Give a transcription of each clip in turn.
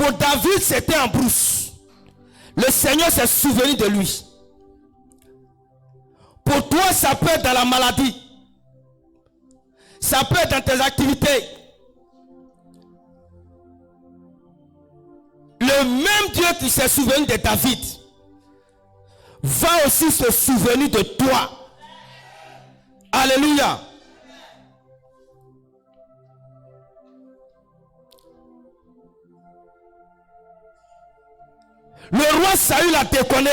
Pour David, c'était en brousse. Le Seigneur s'est souvenu de lui. Pour toi, ça peut être dans la maladie. Ça peut être dans tes activités. Le même Dieu qui s'est souvenu de David va aussi se souvenir de toi. Alléluia. Le roi Saül a déconné.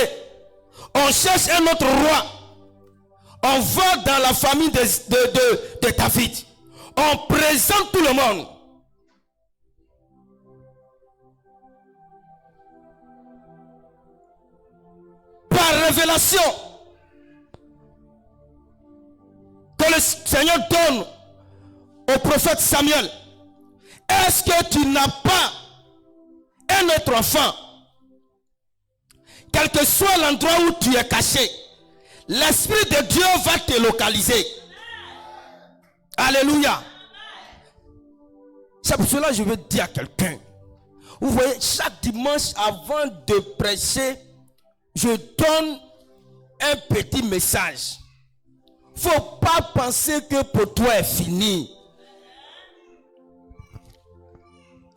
On cherche un autre roi. On va dans la famille de David. On présente tout le monde. Par révélation que le Seigneur donne au prophète Samuel. Est-ce que tu n'as pas un autre enfant? Quel que soit l'endroit où tu es caché, l'Esprit de Dieu va te localiser. Alléluia. C'est pour cela que je veux dire à quelqu'un. Vous voyez, chaque dimanche avant de prêcher, je donne un petit message. Il ne faut pas penser que pour toi est fini.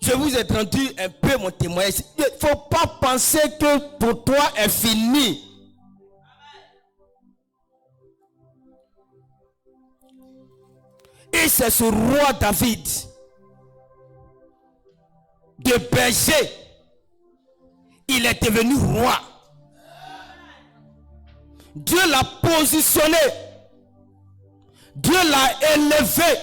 Je vous ai rendu un peu mon témoignage. Il ne faut pas penser que pour toi est fini. Et c'est ce roi David, de berger, il est devenu roi. Dieu l'a positionné. Dieu l'a élevé.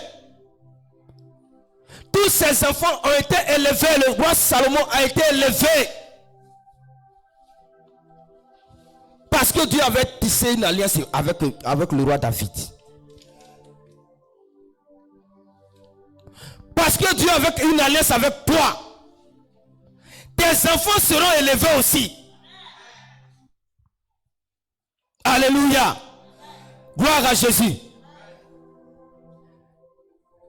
Tous ses enfants ont été élevés. Le roi Salomon a été élevé. Parce que Dieu avait tissé une alliance avec le roi David. Parce que Dieu avait une alliance avec toi. Tes enfants seront élevés aussi. Alléluia. Gloire à Jésus.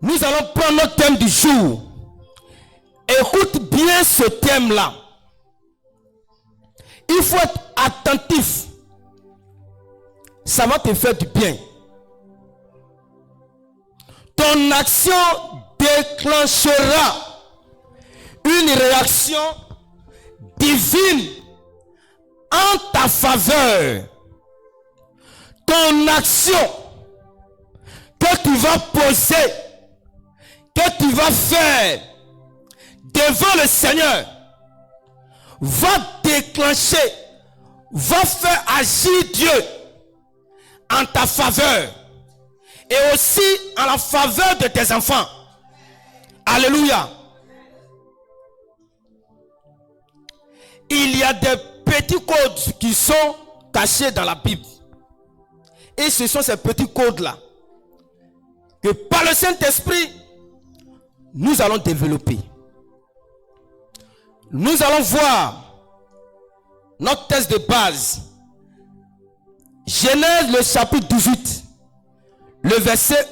Nous allons prendre notre thème du jour. Écoute bien ce thème-là. Il faut être attentif. Ça va te faire du bien. Ton action déclenchera une réaction divine en ta faveur. Ton action que tu vas poser, que tu vas faire devant le Seigneur, va déclencher, va faire agir Dieu en ta faveur et aussi en la faveur de tes enfants. Alléluia. Il y a des petits codes qui sont cachés dans la Bible. Et ce sont ces petits codes-là que par le Saint-Esprit, nous allons développer. Nous allons voir notre texte de base. Genèse le chapitre 18, le verset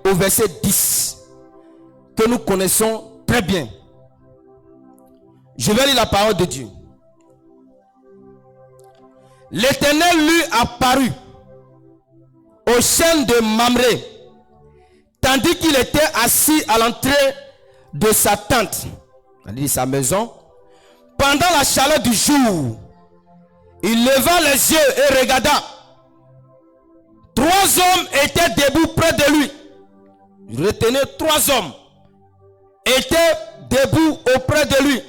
1 au verset 10, que nous connaissons très bien. Je vais lire la parole de Dieu. L'Éternel lui apparut au chêne de Mamré, tandis qu'il était assis à l'entrée de sa tente, c'est-à-dire sa maison, pendant la chaleur du jour. Il leva les yeux et regarda. 3 hommes étaient debout près de lui. Retenez, 3 hommes étaient debout auprès de lui.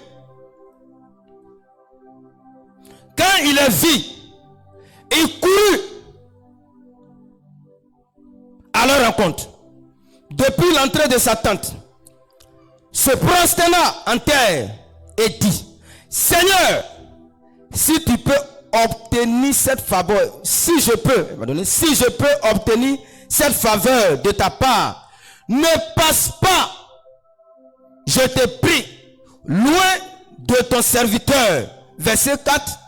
Quand il les vit, il courut à leur rencontre depuis l'entrée de sa tente, se prosterna en terre et dit: Seigneur, si tu peux obtenir cette faveur, si je peux obtenir cette faveur de ta part, ne passe pas, je te prie, loin de ton serviteur. Verset 4.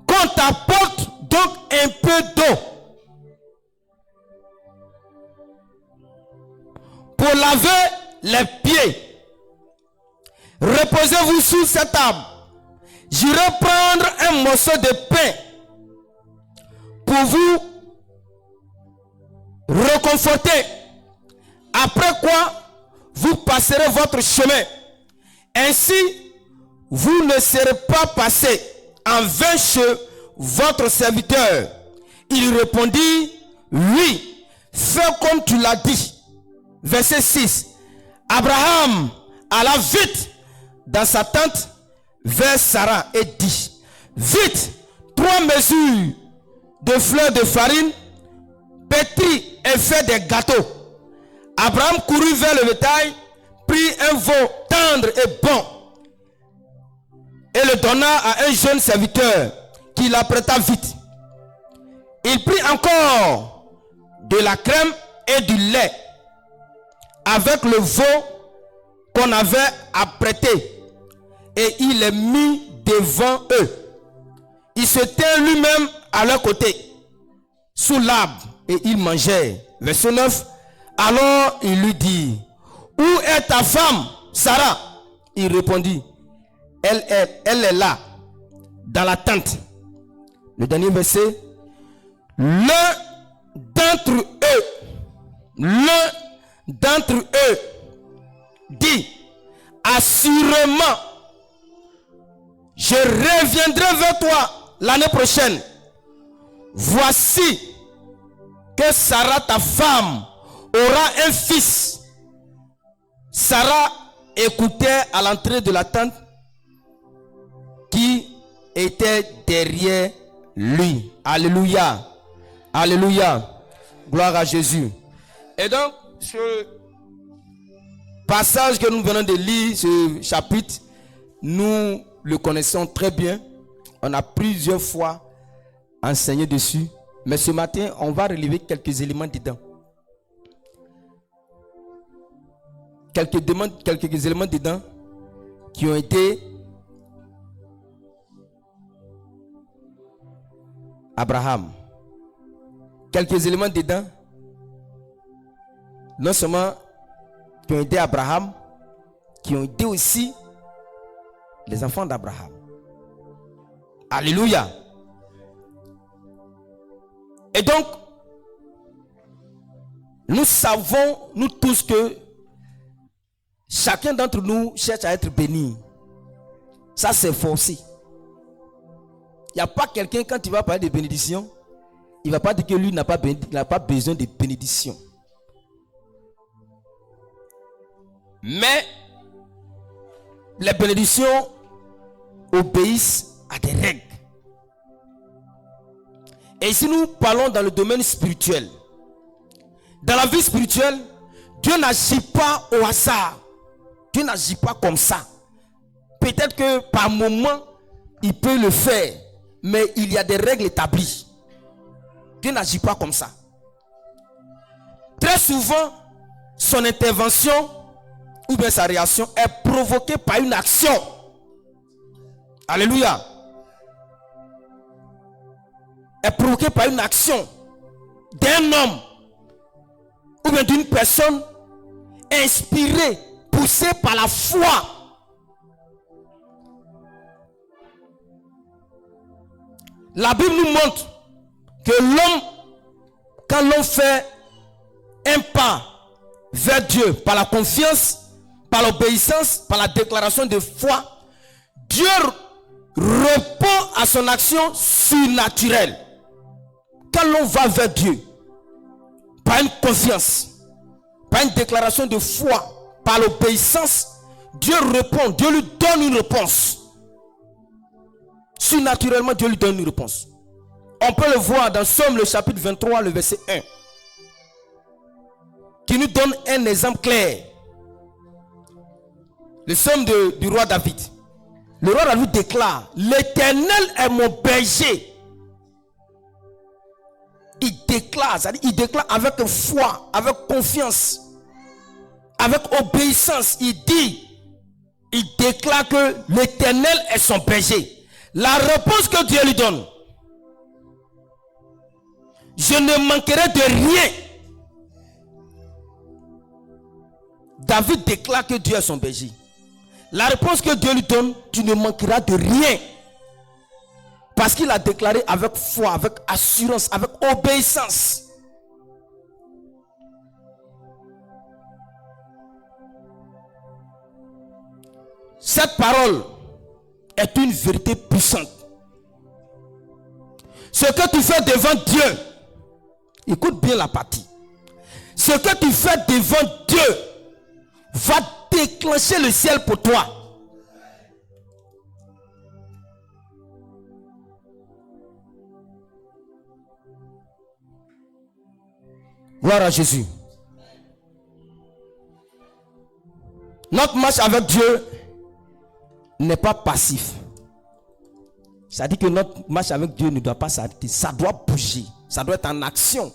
Qu'on t'apporte donc un peu d'eau pour laver les pieds, reposez-vous sous cet arbre. J'irai prendre un morceau de pain pour vous réconforter. Après quoi, vous passerez votre chemin. Ainsi, vous ne serez pas passé en vain chez votre serviteur. Il répondit, oui, fais comme tu l'as dit. Verset 6. Abraham alla vite dans sa tente vers Sarah et dit, vite, 3 mesures de fleurs de farine, pétris et fait des gâteaux. Abraham courut vers le bétail, prit un veau tendre et bon, et le donna à un jeune serviteur qui l'apprêta vite. Il prit encore de la crème et du lait avec le veau qu'on avait apprêté, et il les mit devant eux. Il se tint lui-même à leur côté, sous l'arbre, et ils mangeaient. Verset 9. Alors il lui dit, où est ta femme, Sarah? Il répondit, elle est là, dans la tente. Le dernier verset. L'un d'entre eux dit, assurément, je reviendrai vers toi l'année prochaine. Voici que Sarah, ta femme, aura un fils. Sarah écoutait à l'entrée de la tente qui était derrière lui. Alléluia. Alléluia. Gloire à Jésus. Et donc, ce passage que nous venons de lire, ce chapitre, nous le connaissons très bien. On a plusieurs fois enseigné dessus. Mais ce matin, on va relever quelques éléments dedans. Quelques éléments dedans qui ont été Abraham. Quelques éléments dedans, non seulement qui ont aidé Abraham, qui ont aidé aussi les enfants d'Abraham. Alléluia. Et donc, nous savons, nous tous, que chacun d'entre nous cherche à être béni. Ça, c'est forcé. Il n'y a pas quelqu'un, quand il va parler de bénédiction, il ne va pas dire que lui n'a pas besoin de bénédiction. Mais les bénédictions obéissent à des règles. Et si nous parlons dans le domaine spirituel, dans la vie spirituelle, Dieu n'agit pas au hasard. Dieu n'agit pas comme ça. Peut-être que par moment, il peut le faire, mais il y a des règles établies. Dieu n'agit pas comme ça. Très souvent, son intervention ou bien sa réaction est provoquée par une action. Alléluia. Est provoquée par une action d'un homme ou bien d'une personne inspirée, poussée par la foi. La Bible nous montre que l'homme, quand l'on fait un pas vers Dieu par la confiance, par l'obéissance, par la déclaration de foi, Dieu répond à son action surnaturelle. Quand l'on va vers Dieu par une confiance, par une déclaration de foi, par l'obéissance, Dieu répond, Dieu lui donne une réponse. Surnaturellement, Dieu lui donne une réponse. On peut le voir dans Somme le chapitre 23, le verset 1, qui nous donne un exemple clair. Le Somme du roi David. Le roi David déclare, l'Éternel est mon berger. Il déclare, c'est-à-dire, il déclare avec foi, avec confiance, avec obéissance. Il déclare que l'Éternel est son berger. La réponse que Dieu lui donne, je ne manquerai de rien. David déclare que Dieu est son berger. la réponse que Dieu lui donne, tu ne manqueras de rien. Parce qu'il a déclaré avec foi, avec assurance, avec obéissance. Cette parole est une vérité puissante. Ce que tu fais devant Dieu, écoute bien la partie. Ce que tu fais devant Dieu va déclencher le ciel pour toi. Gloire à Jésus. Notre marche avec Dieu n'est pas passif. Ça dit que notre marche avec Dieu ne doit pas s'arrêter. Ça doit bouger. Ça doit être en action.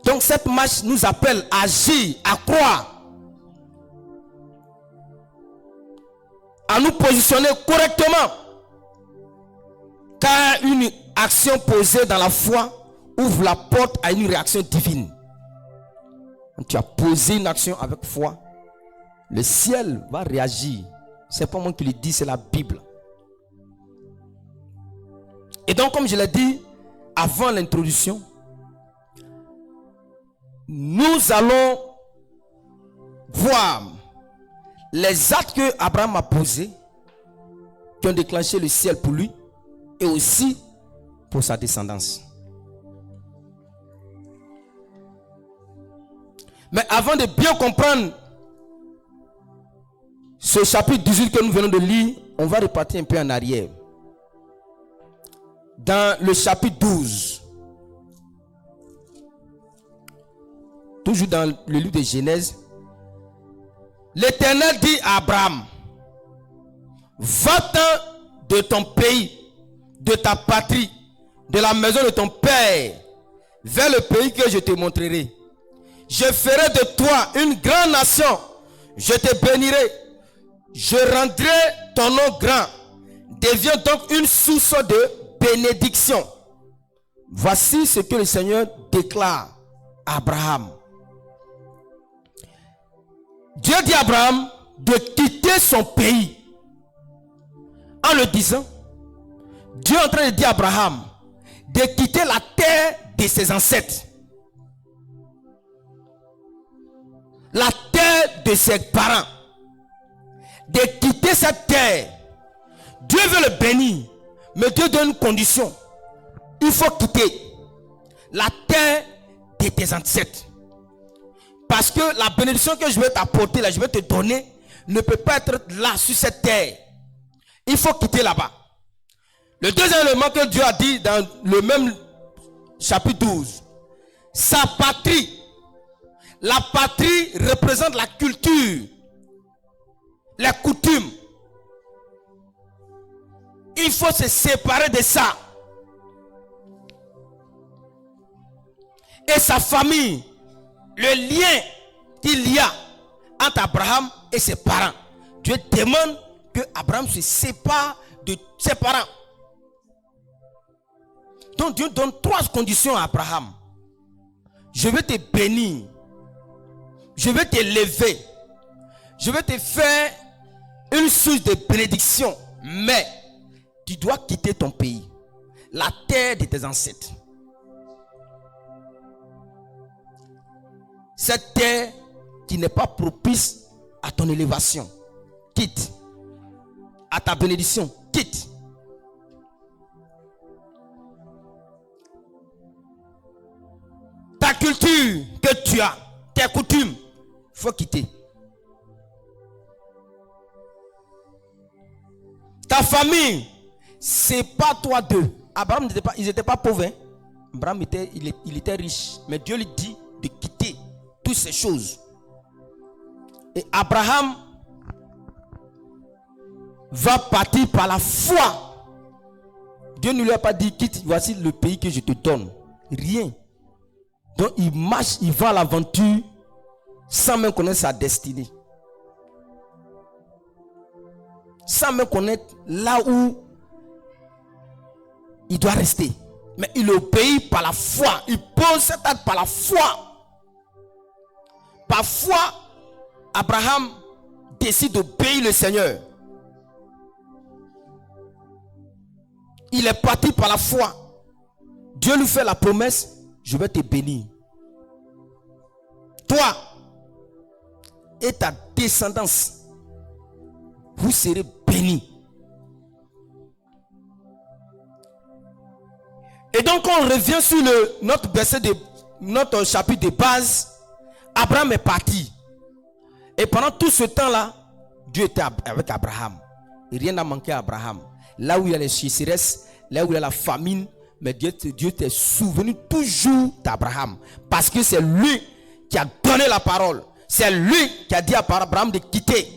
Donc cette marche nous appelle à agir, à croire, à nous positionner correctement. Car une action posée dans la foi ouvre la porte à une réaction divine. Quand tu as posé une action avec foi, le ciel va réagir. C'est pas moi qui le dis, c'est la Bible. Et donc, comme je l'ai dit avant l'introduction, nous allons voir les actes que Abraham a posés qui ont déclenché le ciel pour lui et aussi pour sa descendance. Mais avant de bien comprendre ce chapitre 18 que nous venons de lire, on va repartir un peu en arrière. Dans le chapitre 12, toujours dans le livre de Genèse, l'Éternel dit à Abraham: va-t'en de ton pays, de ta patrie, de la maison de ton père, vers le pays que je te montrerai. Je ferai de toi une grande nation. Je te bénirai. Je rendrai ton nom grand. Deviens donc une source de bénédiction. Voici ce que le Seigneur déclare à Abraham. Dieu dit à Abraham de quitter son pays. En le disant, Dieu est en train de dire à Abraham de quitter la terre de ses ancêtres. La terre de ses parents. De quitter cette terre. Dieu veut le bénir, mais Dieu donne une condition. Il faut quitter la terre de tes ancêtres. Parce que la bénédiction que je vais t'apporter, là, je vais te donner, ne peut pas être là, sur cette terre. Il faut quitter là-bas. Le deuxième élément que Dieu a dit dans le même chapitre 12, sa patrie. La patrie représente la culture, les coutumes. Il faut se séparer de ça. Et sa famille, le lien qu'il y a entre Abraham et ses parents. Dieu demande que Abraham se sépare de ses parents. Donc Dieu donne 3 conditions à Abraham. Je vais te bénir. Je vais t'élever. Je vais te faire une source de bénédiction. Mais tu dois quitter ton pays. La terre de tes ancêtres. Cette terre qui n'est pas propice à ton élévation. Quitte. À ta bénédiction. Quitte. Ta culture que tu as. Tes coutumes. Il faut quitter. Ta famille, c'est pas toi deux. Abraham n'était pas, ils n'étaient pas pauvres. Hein? Abraham il était riche. Mais Dieu lui dit de quitter toutes ces choses. Et Abraham va partir par la foi. Dieu ne lui a pas dit quitte, voici le pays que je te donne. Rien. Donc il marche, il va à l'aventure sans même connaître sa destinée. Sans même connaître là où il doit rester. Mais il obéit par la foi. Il pose cet acte par la foi. Parfois, Abraham décide d'obéir le Seigneur. Il est parti par la foi. Dieu lui fait la promesse, je vais te bénir. Toi et ta descendance, vous serez bénis. Et donc on revient sur notre chapitre de base. Abraham est parti. Et pendant tout ce temps-là, Dieu était avec Abraham. Et rien n'a manqué à Abraham. Là où il y a les sécheresses, là où il y a la famine, mais Dieu t'est souvenu toujours d'Abraham. Parce que c'est lui qui a donné la parole. C'est lui qui a dit à Abraham de quitter.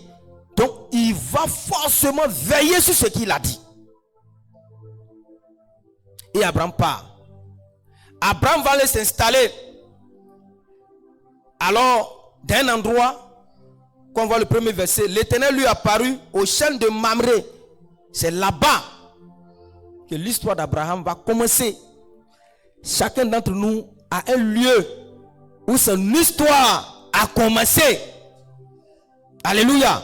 Donc il va forcément veiller sur ce qu'il a dit. Et Abraham part. Abraham va aller s'installer. Alors, d'un endroit, quand on voit le premier verset, l'Éternel lui apparut au chêne de Mamré. C'est là-bas que l'histoire d'Abraham va commencer. Chacun d'entre nous a un lieu où son histoire a commencé. Alléluia.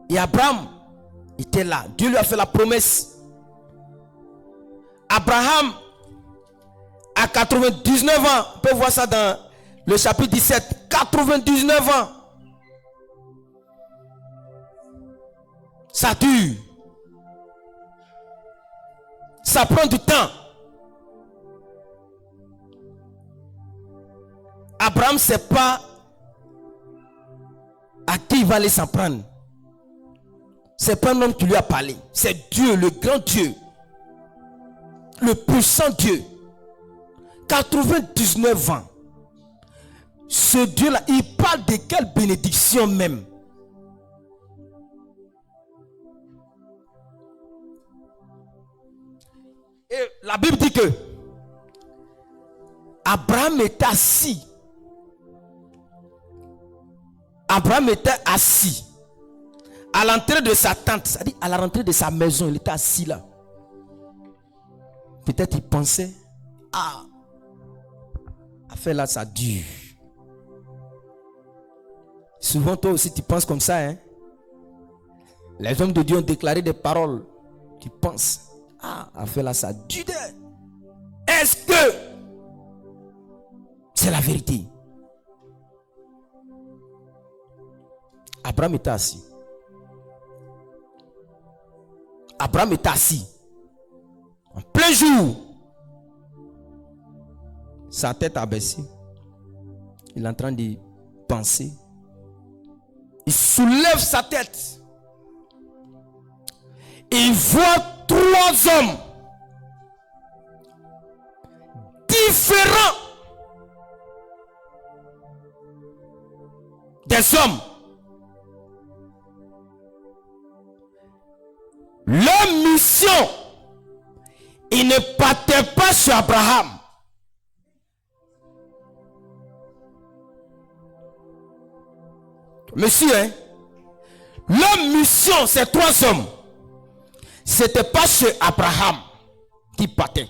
Et Abraham était là. Dieu lui a fait la promesse. Abraham a 99 ans. On peut voir ça dans le chapitre 17. 99 ans. Ça dure. Ça prend du temps. Abraham ne sait pas à qui il va aller s'en prendre. C'est pas un homme qui lui a parlé. C'est Dieu, le grand Dieu. Le puissant Dieu. 99 ans. Ce Dieu-là, il parle de quelle bénédiction même. Et la Bible dit que Abraham était assis. Abraham était assis à l'entrée de sa tente, c'est-à-dire à la rentrée de sa maison. Il était assis là. Peut-être il pensait, affaire là ça dure. Souvent toi aussi tu penses comme ça, hein? Les hommes de Dieu ont déclaré des paroles. Tu penses, affaire là ça dure. Est-ce que c'est la vérité? Abraham était assis. Abraham était assis. En plein jour. Sa tête abaissée. Il est en train de penser. Il soulève sa tête. Et il voit 3 hommes différents des hommes. Leur mission, ils ne partaient pas sur Abraham. Monsieur, hein? Leur mission, ces 3 hommes, c'était pas chez Abraham qui partait.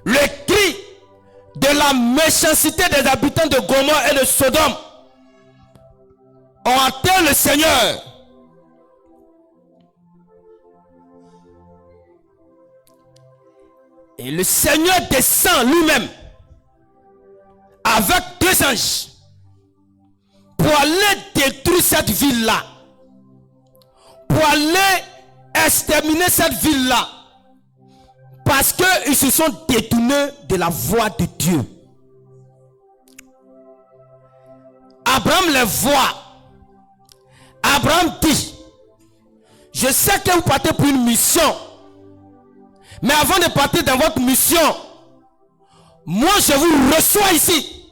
Le cri de la méchanceté des habitants de Gomorrhe et de Sodome ont atteint le Seigneur. Et le Seigneur descend lui-même avec 2 anges pour aller détruire cette ville-là, pour aller exterminer cette ville-là, parce qu'ils se sont détournés de la voie de Dieu. Abraham les voit. Abraham dit, je sais que vous partez pour une mission. Mais avant de partir dans votre mission, moi je vous reçois ici.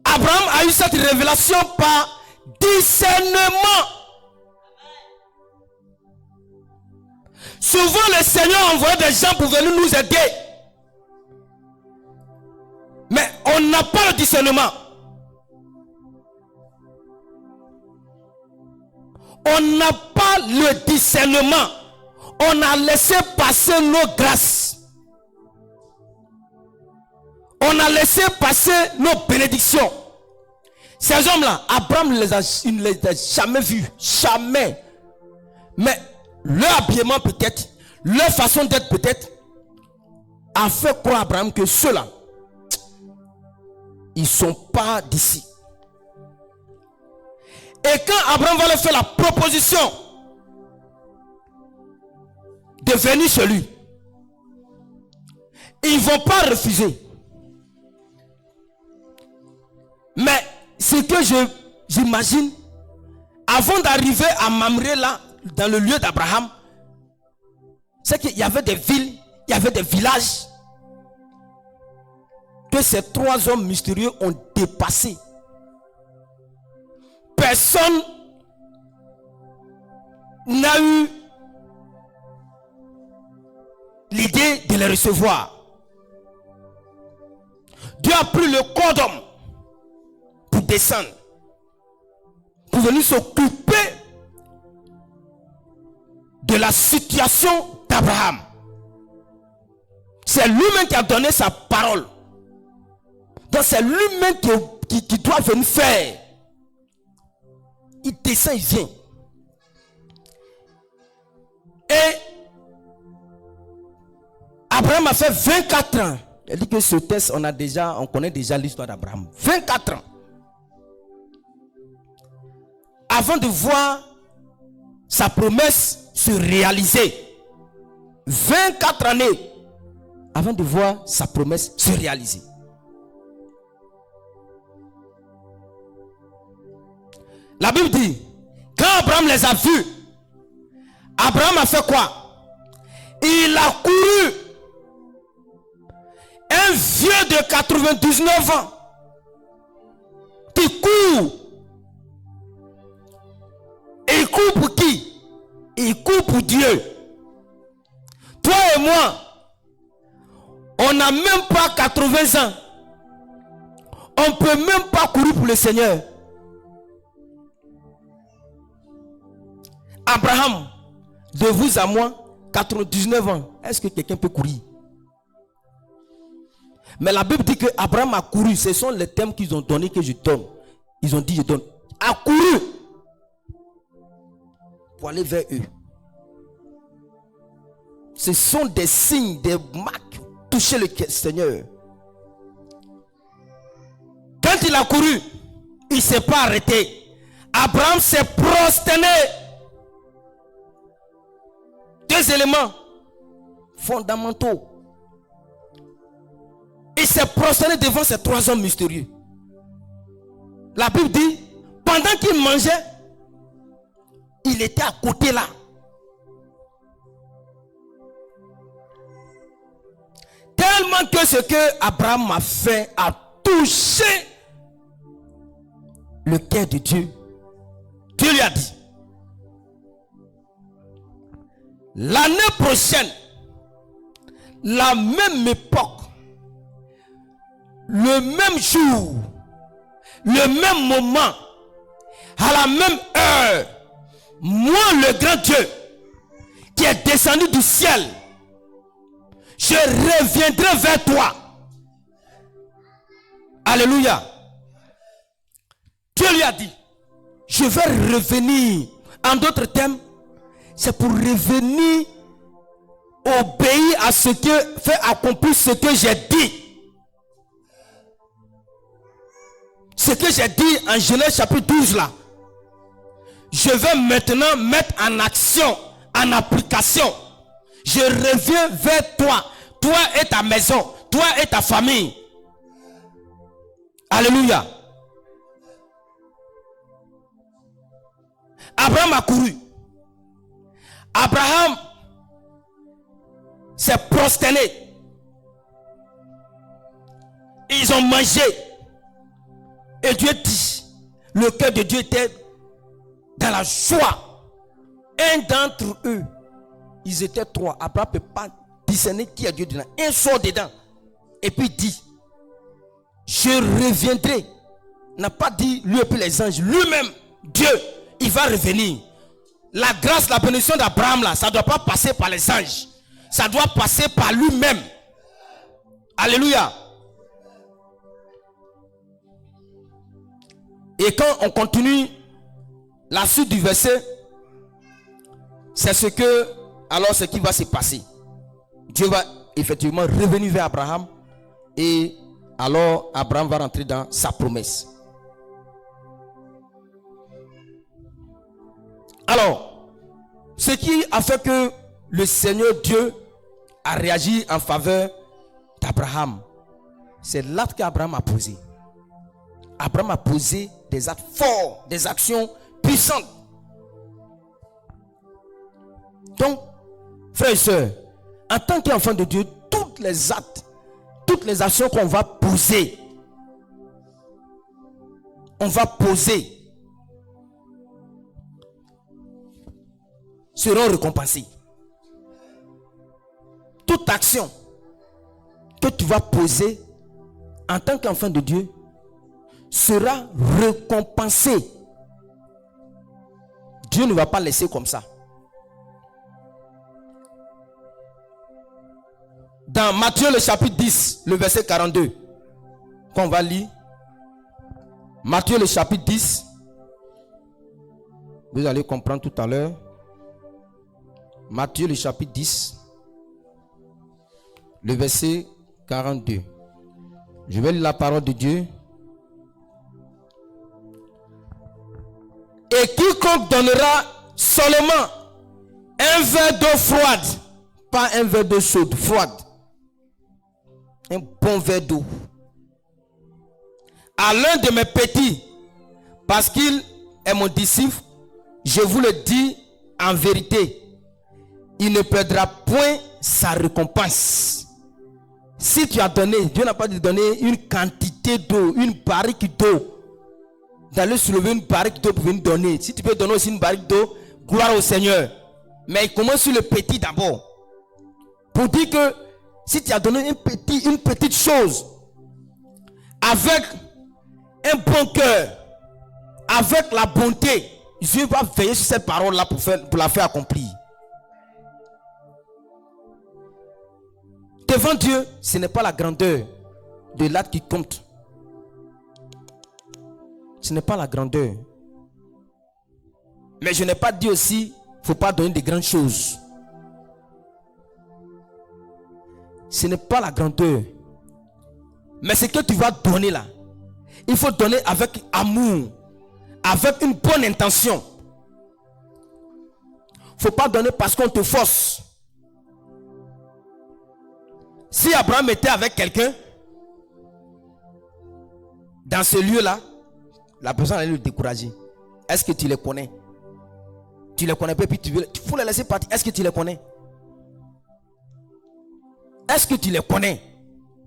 Abraham a eu cette révélation par discernement. Souvent le Seigneur envoie des gens pour venir nous aider. Mais on n'a pas le discernement. On n'a pas le discernement. on a laissé passer nos grâces. On a laissé passer nos bénédictions. Ces hommes-là, Abraham il ne les a jamais vus. Jamais. Mais leur habillement peut-être, leur façon d'être peut-être, a fait croire à Abraham que ceux-là, ils ne sont pas d'ici. Et quand Abraham va leur faire la proposition de venir chez lui, ils ne vont pas refuser. Mais ce que j'imagine, avant d'arriver à Mamré là, dans le lieu d'Abraham, c'est qu'il y avait des villes, il y avait des villages que ces trois hommes mystérieux ont dépassé. Personne n'a eu l'idée de les recevoir. Dieu a pris le cordon pour descendre, pour venir s'occuper de la situation d'Abraham. C'est lui-même qui a donné sa parole. Donc c'est lui-même qui doit venir faire. Il descend, il vient. Et Abraham a fait 24 ans. Il dit que ce test, on connaît déjà l'histoire d'Abraham. 24 ans. Avant de voir sa promesse se réaliser. 24 années avant de voir sa promesse se réaliser. La Bible dit, quand Abraham les a vus, Abraham a fait quoi? Il a couru. Un vieux de 99 ans qui court. Et il court pour qui? Il court pour Dieu. Toi et moi, on n'a même pas 80 ans. On ne peut même pas courir pour le Seigneur. Abraham, de vous à moi, 99 ans. Est-ce que quelqu'un peut courir? Mais la Bible dit que Abraham a couru. Ce sont les thèmes qu'ils ont donnés que je donne. Ils ont dit je donne. A couru pour aller vers eux. Ce sont des signes, des marques. Toucher le Seigneur. Quand il a couru, il ne s'est pas arrêté. Abraham s'est prosterné. Deux éléments fondamentaux. Il s'est prosterné devant ces trois hommes mystérieux. La Bible dit, pendant qu'il mangeait, il était à côté là. Tellement que ce que Abraham a fait a touché le cœur de Dieu. Dieu lui a dit, l'année prochaine, la même époque, le même jour, le même moment, à la même heure, moi le grand Dieu qui est descendu du ciel, je reviendrai vers toi. Alléluia. Dieu lui a dit, je vais revenir. En d'autres termes, c'est pour revenir obéir à ce que, faire accomplir ce que j'ai dit. Ce que j'ai dit en Genèse chapitre 12 là. Je vais maintenant mettre en action, en application. Je reviens vers toi. Toi et ta maison. Toi et ta famille. Alléluia. Abraham a couru. Abraham s'est prosterné. Ils ont mangé. Et Dieu dit, le cœur de Dieu était dans la joie. Un d'entre eux, ils étaient trois. Abraham ne peut pas discerner qui est Dieu dedans. Un sort dedans. Et puis dit, je reviendrai. N'a pas dit lui et puis les anges. Lui-même, Dieu, il va revenir la grâce, la bénédiction d'Abraham là, ça ne doit pas passer par les anges. Ça doit passer par lui-même. Alléluia. Et quand on continue la suite du verset, c'est ce qui va se passer. Dieu va effectivement revenir vers Abraham et alors Abraham va rentrer dans sa promesse. Alors, ce qui a fait que le Seigneur Dieu a réagi en faveur d'Abraham, c'est l'acte qu'Abraham a posé. Abraham a posé des actes forts, des actions puissantes. Donc, frères et sœurs, en tant qu'enfant de Dieu, toutes les actes, toutes les actions qu'on va poser, seront récompensées. Toute action que tu vas poser en tant qu'enfant de Dieu sera récompensée. Dieu ne va pas laisser comme ça. Dans Matthieu le chapitre 10, le verset 42, qu'on va lire. Matthieu le chapitre 10, vous allez comprendre tout à l'heure. Matthieu le chapitre 10, le verset 42. Je vais lire la parole de Dieu. Et quiconque donnera seulement un verre d'eau froide, pas un verre d'eau chaude, froide, un bon verre d'eau, à l'un de mes petits, parce qu'il est mon disciple, je vous le dis en vérité, il ne perdra point sa récompense. Si tu as donné, Dieu n'a pas dit de donner une quantité d'eau, une barrique d'eau, d'aller soulever une barrique d'eau pour venir donner. Si tu peux donner aussi une barrique d'eau, gloire au Seigneur. Mais il commence sur le petit d'abord. Pour dire que si tu as donné une petite chose, avec un bon cœur, avec la bonté, Dieu va veiller sur cette parole-là pour la faire accomplir. Devant Dieu, ce n'est pas la grandeur de l'acte qui compte. Ce n'est pas la grandeur. Mais je n'ai pas dit aussi, il ne faut pas donner de grandes choses. Ce n'est pas la grandeur. Mais ce que tu vas donner là, il faut donner avec amour, avec une bonne intention. Il ne faut pas donner parce qu'on te force. Si Abraham était avec quelqu'un, dans ce lieu-là, la personne allait le décourager. Est-ce que tu les connais? Tu les connais pas, puis il faut les laisser partir. Est-ce que tu les connais? Est-ce que tu les connais?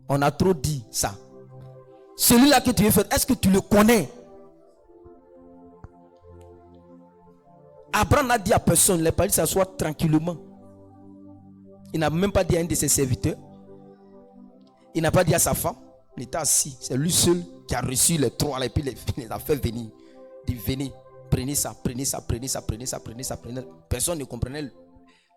On a trop dit ça. Celui-là que tu veux faire, est-ce que tu le connais? Abraham n'a dit à personne, il a pas dit s'asseoir tranquillement. Il n'a même pas dit à un de ses serviteurs. Il n'a pas dit à sa femme. Il était assis. C'est lui seul qui a reçu les trois. Et puis il les a fait venir. Il dit venez, prenez ça, prenez ça, prenez ça, prenez ça, prenez ça, prenez ça. Personne ne comprenait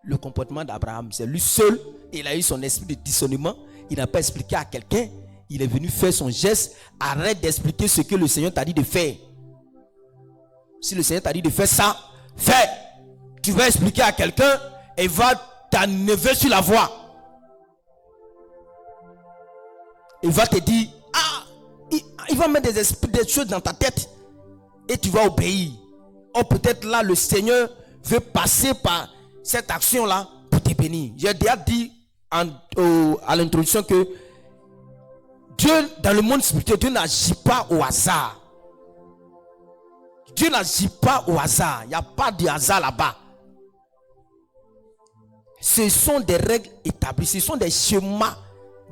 le comportement d'Abraham. C'est lui seul. Il a eu son esprit de discernement. Il n'a pas expliqué à quelqu'un. Il est venu faire son geste. Arrête d'expliquer ce que le Seigneur t'a dit de faire. Si le Seigneur t'a dit de faire ça, fais. Tu vas expliquer à quelqu'un et va t'enlever sur la voie. Il va te dire, il va mettre des choses dans ta tête et tu vas obéir. Ou peut-être là, le Seigneur veut passer par cette action-là pour te bénir. J'ai déjà dit à l'introduction que Dieu, dans le monde spirituel, Dieu n'agit pas au hasard. Dieu n'agit pas au hasard. Il n'y a pas de hasard là-bas. Ce sont des règles établies, ce sont des schémas,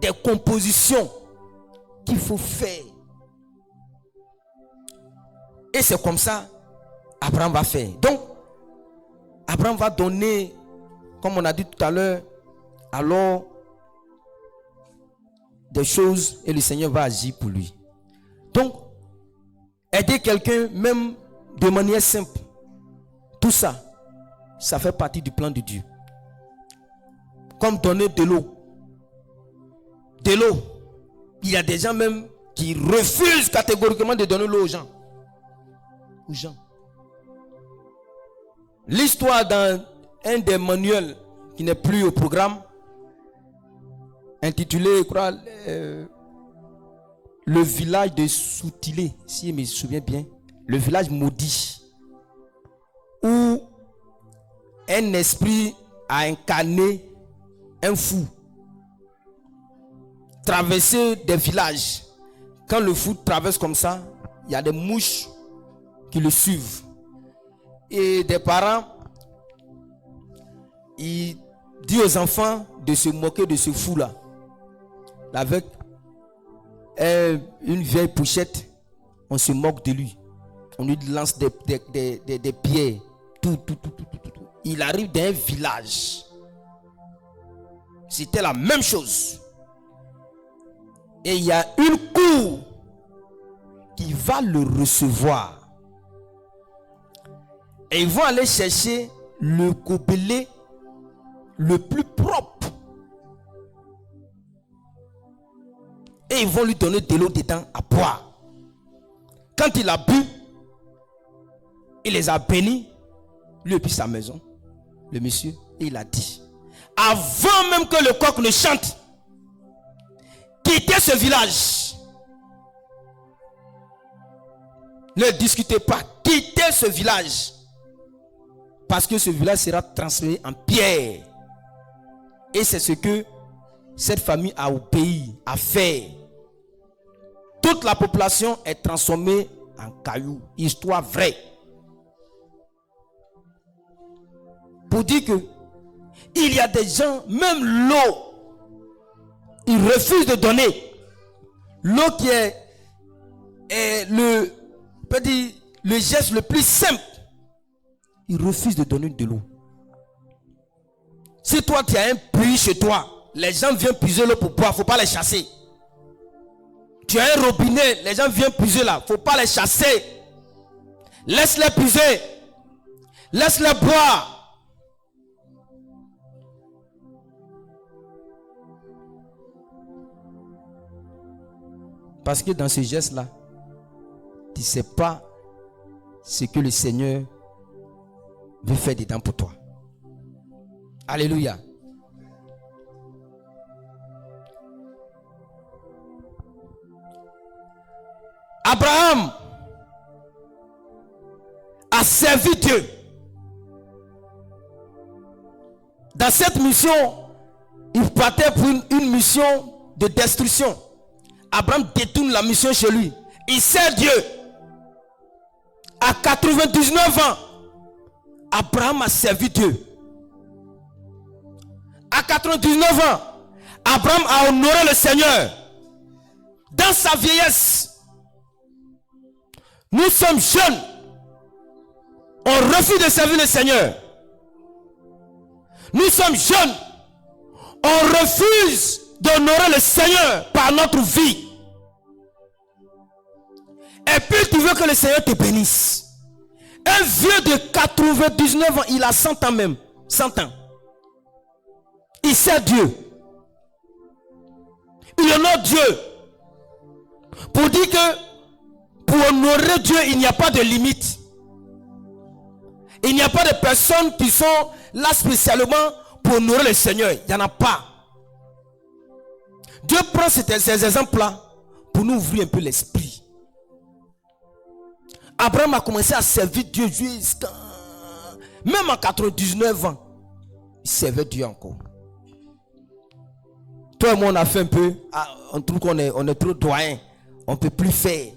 des compositions qu'il faut faire. Et c'est comme ça Abraham va faire. Donc Abraham va donner, comme on a dit tout à l'heure, alors des choses et le Seigneur va agir pour lui. Donc aider quelqu'un même de manière simple, tout ça ça fait partie du plan de Dieu. Comme donner de l'eau. De l'eau. Il y a des gens même qui refusent catégoriquement de donner l'eau aux gens. Aux gens. L'histoire dans un des manuels qui n'est plus au programme, intitulé, je crois, le village de Soutilé, si je me souviens bien, le village maudit, où un esprit a incarné un fou, traverser des villages. Quand le fou traverse comme ça, il y a des mouches qui le suivent. Et des parents, ils disent aux enfants de se moquer de ce fou-là. Avec une vieille pochette, on se moque de lui. On lui lance des pierres. Tout. Il arrive dans un village. C'était la même chose. Et il y a une cour qui va le recevoir. Et ils vont aller chercher le gobelet le plus propre. Et ils vont lui donner de l'eau dedans à boire. Quand il a bu, il les a bénis, lui et puis sa maison, le monsieur, et il a dit, avant même que le coq ne chante, quittez ce village. Ne discutez pas, quittez ce village. Parce que ce village sera transformé en pierre. Et c'est ce que cette famille a obéi, a fait. Toute la population est transformée en cailloux. Histoire vraie. Pour dire que il y a des gens, même l'eau, ils refusent de donner. L'eau qui est le geste le plus simple. Ils refusent de donner de l'eau. Si toi tu as un puits chez toi, les gens viennent puiser l'eau pour boire, il ne faut pas les chasser. Tu as un robinet, les gens viennent puiser là, il ne faut pas les chasser. Laisse-les puiser. Laisse-les boire. Parce que dans ce geste-là, tu ne sais pas ce que le Seigneur veut faire dedans pour toi. Alléluia. Abraham a servi Dieu. Dans cette mission, il partait pour une mission de destruction. Abraham détourne la mission chez lui. Il sert Dieu. À 99 ans, Abraham a servi Dieu. À 99 ans, Abraham a honoré le Seigneur. Dans sa vieillesse, nous sommes jeunes. On refuse de servir le Seigneur. Nous sommes jeunes. On refuse d'honorer le Seigneur par notre vie. Et puis tu veux que le Seigneur te bénisse. Un vieux de 99 ans, il a 100 ans même. 100 ans. Il sert Dieu. Il honore Dieu. Pour dire que pour honorer Dieu, il n'y a pas de limite. Il n'y a pas de personnes qui sont là spécialement pour honorer le Seigneur. Il n'y en a pas. Dieu prend ces exemples-là pour nous ouvrir un peu l'esprit. Abraham a commencé à servir Dieu jusqu'à... Même à 99 ans, il servait Dieu encore. Toi et moi, on a fait un peu... On trouve qu'on est trop doyen. On ne peut plus faire.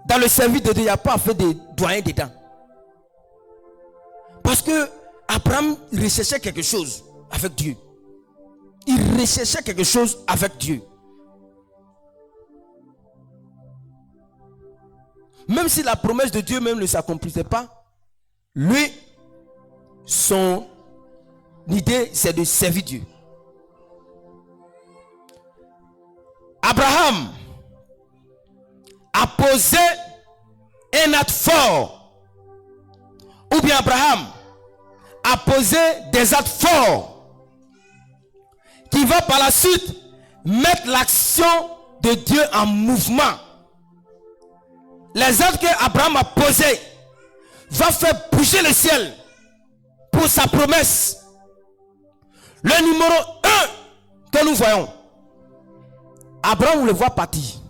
Dans le service de Dieu, il n'y a pas à faire des doyens dedans. Parce que Abraham recherchait quelque chose avec Dieu. Il recherchait quelque chose avec Dieu. Même si la promesse de Dieu même ne s'accomplissait pas, lui, son idée, c'est de servir Dieu. Abraham a posé un acte fort. Ou bien Abraham à poser des actes forts qui va par la suite mettre l'action de Dieu en mouvement. Les actes qu'Abraham a posés va faire bouger le ciel pour sa promesse. Le numéro 1 que nous voyons, Abraham, on le voit partir.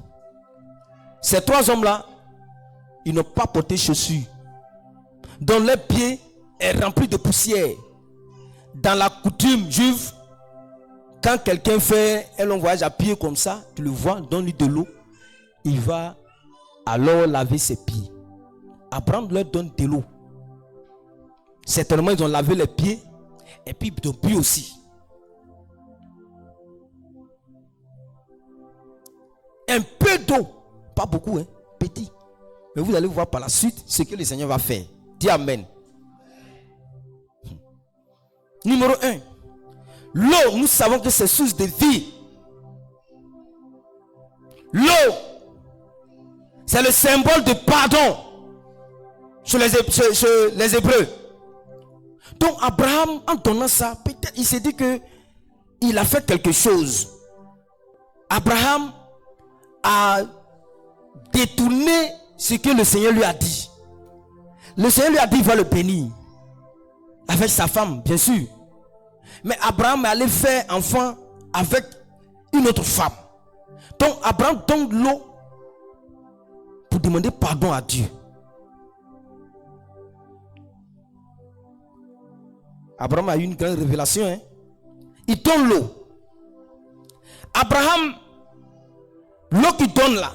Ces 3 hommes-là, ils n'ont pas porté chaussures, dont les pieds est rempli de poussière. Dans la coutume juive, quand quelqu'un fait un long voyage à pied comme ça, tu le vois, donne-lui de l'eau, il va alors laver ses pieds. Abraham leur donne de l'eau. Certainement, ils ont lavé les pieds et puis depuis aussi. Un peu d'eau, pas beaucoup, hein, petit. Mais vous allez voir par la suite ce que le Seigneur va faire. Dis Amen. Numéro 1. L'eau, nous savons que c'est source de vie. L'eau, c'est le symbole de pardon chez les Hébreux. Donc Abraham, en donnant ça, peut-être il s'est dit que il a fait quelque chose. Abraham a détourné ce que le Seigneur lui a dit. Le Seigneur lui a dit, il va le bénir. Avec sa femme, bien sûr. Mais Abraham est allé faire enfant avec une autre femme. Donc Abraham donne l'eau pour demander pardon à Dieu. Abraham a eu une grande révélation. Hein? Il donne l'eau. Abraham, l'eau qu'il donne là,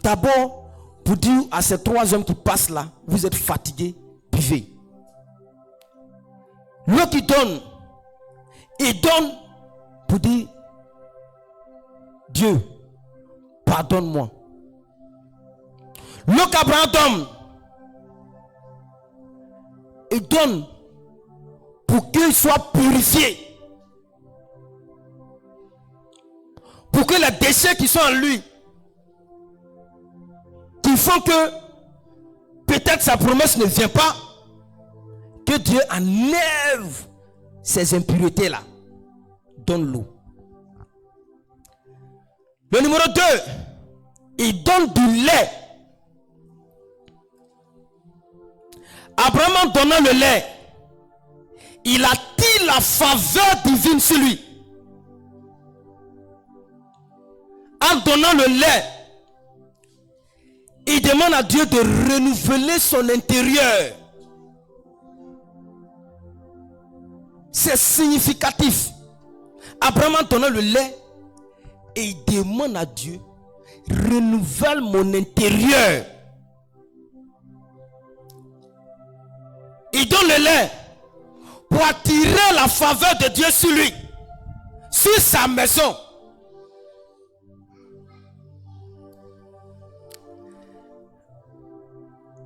d'abord pour dire à ces 3 hommes qui passent là, vous êtes fatigués, buvez. L'eau qu'il donne, il donne pour dire, Dieu, pardonne-moi. L'eau qu'Abraham donne, il donne pour qu'il soit purifié. Pour que les déchets qui sont en lui, qui font que peut-être sa promesse ne vient pas, que Dieu enlève ces impuretés là. Donne l'eau. Le numéro 2, il donne du lait. Abraham, en donnant le lait, il attire la faveur divine sur lui. En donnant le lait, il demande à Dieu de renouveler son intérieur. C'est significatif. Abraham, en donnant le lait, et il demande à Dieu, renouvelle mon intérieur. Il donne le lait pour attirer la faveur de Dieu sur lui, sur sa maison.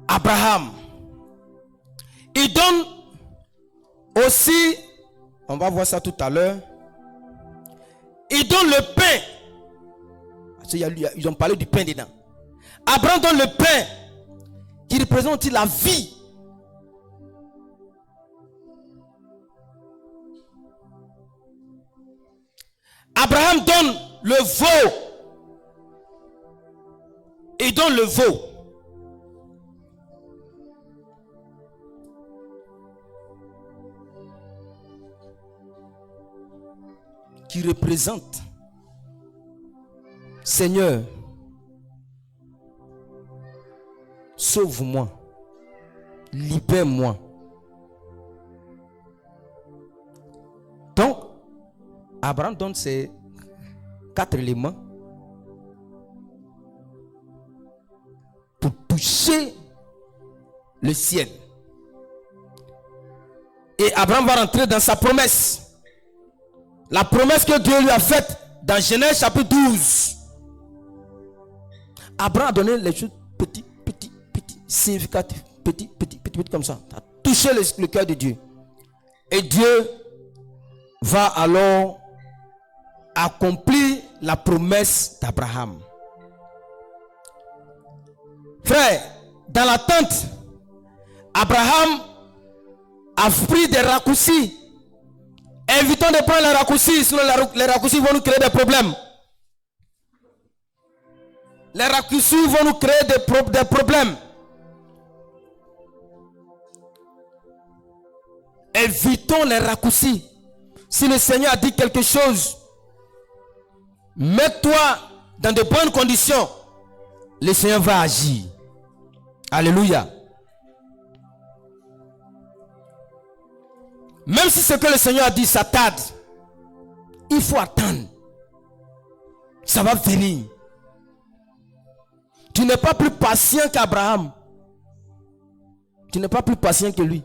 Abraham, il donne aussi, on va voir ça tout à l'heure, il donne le pain. Ils ont parlé du pain dedans. Abraham donne le pain qui représente la vie. Abraham donne le veau. Il donne le veau. Qui représente, Seigneur, sauve-moi, libère-moi. Donc, Abraham donne ces 4 éléments pour toucher le ciel. Et Abraham va rentrer dans sa promesse. La promesse que Dieu lui a faite dans Genèse chapitre 12. Abraham a donné les choses petit, significatifs, petit, comme ça. A touché le cœur de Dieu. Et Dieu va alors accomplir la promesse d'Abraham. Frère, dans la tente, Abraham a pris des raccourcis. Évitons de prendre les raccourcis, sinon les raccourcis vont nous créer des problèmes. Les raccourcis vont nous créer des problèmes. Évitons les raccourcis. Si le Seigneur a dit quelque chose, mets-toi dans de bonnes conditions. Le Seigneur va agir. Alléluia. Même si ce que le Seigneur a dit, ça tarde, il faut attendre. Ça va venir. Tu n'es pas plus patient qu'Abraham. Tu n'es pas plus patient que lui.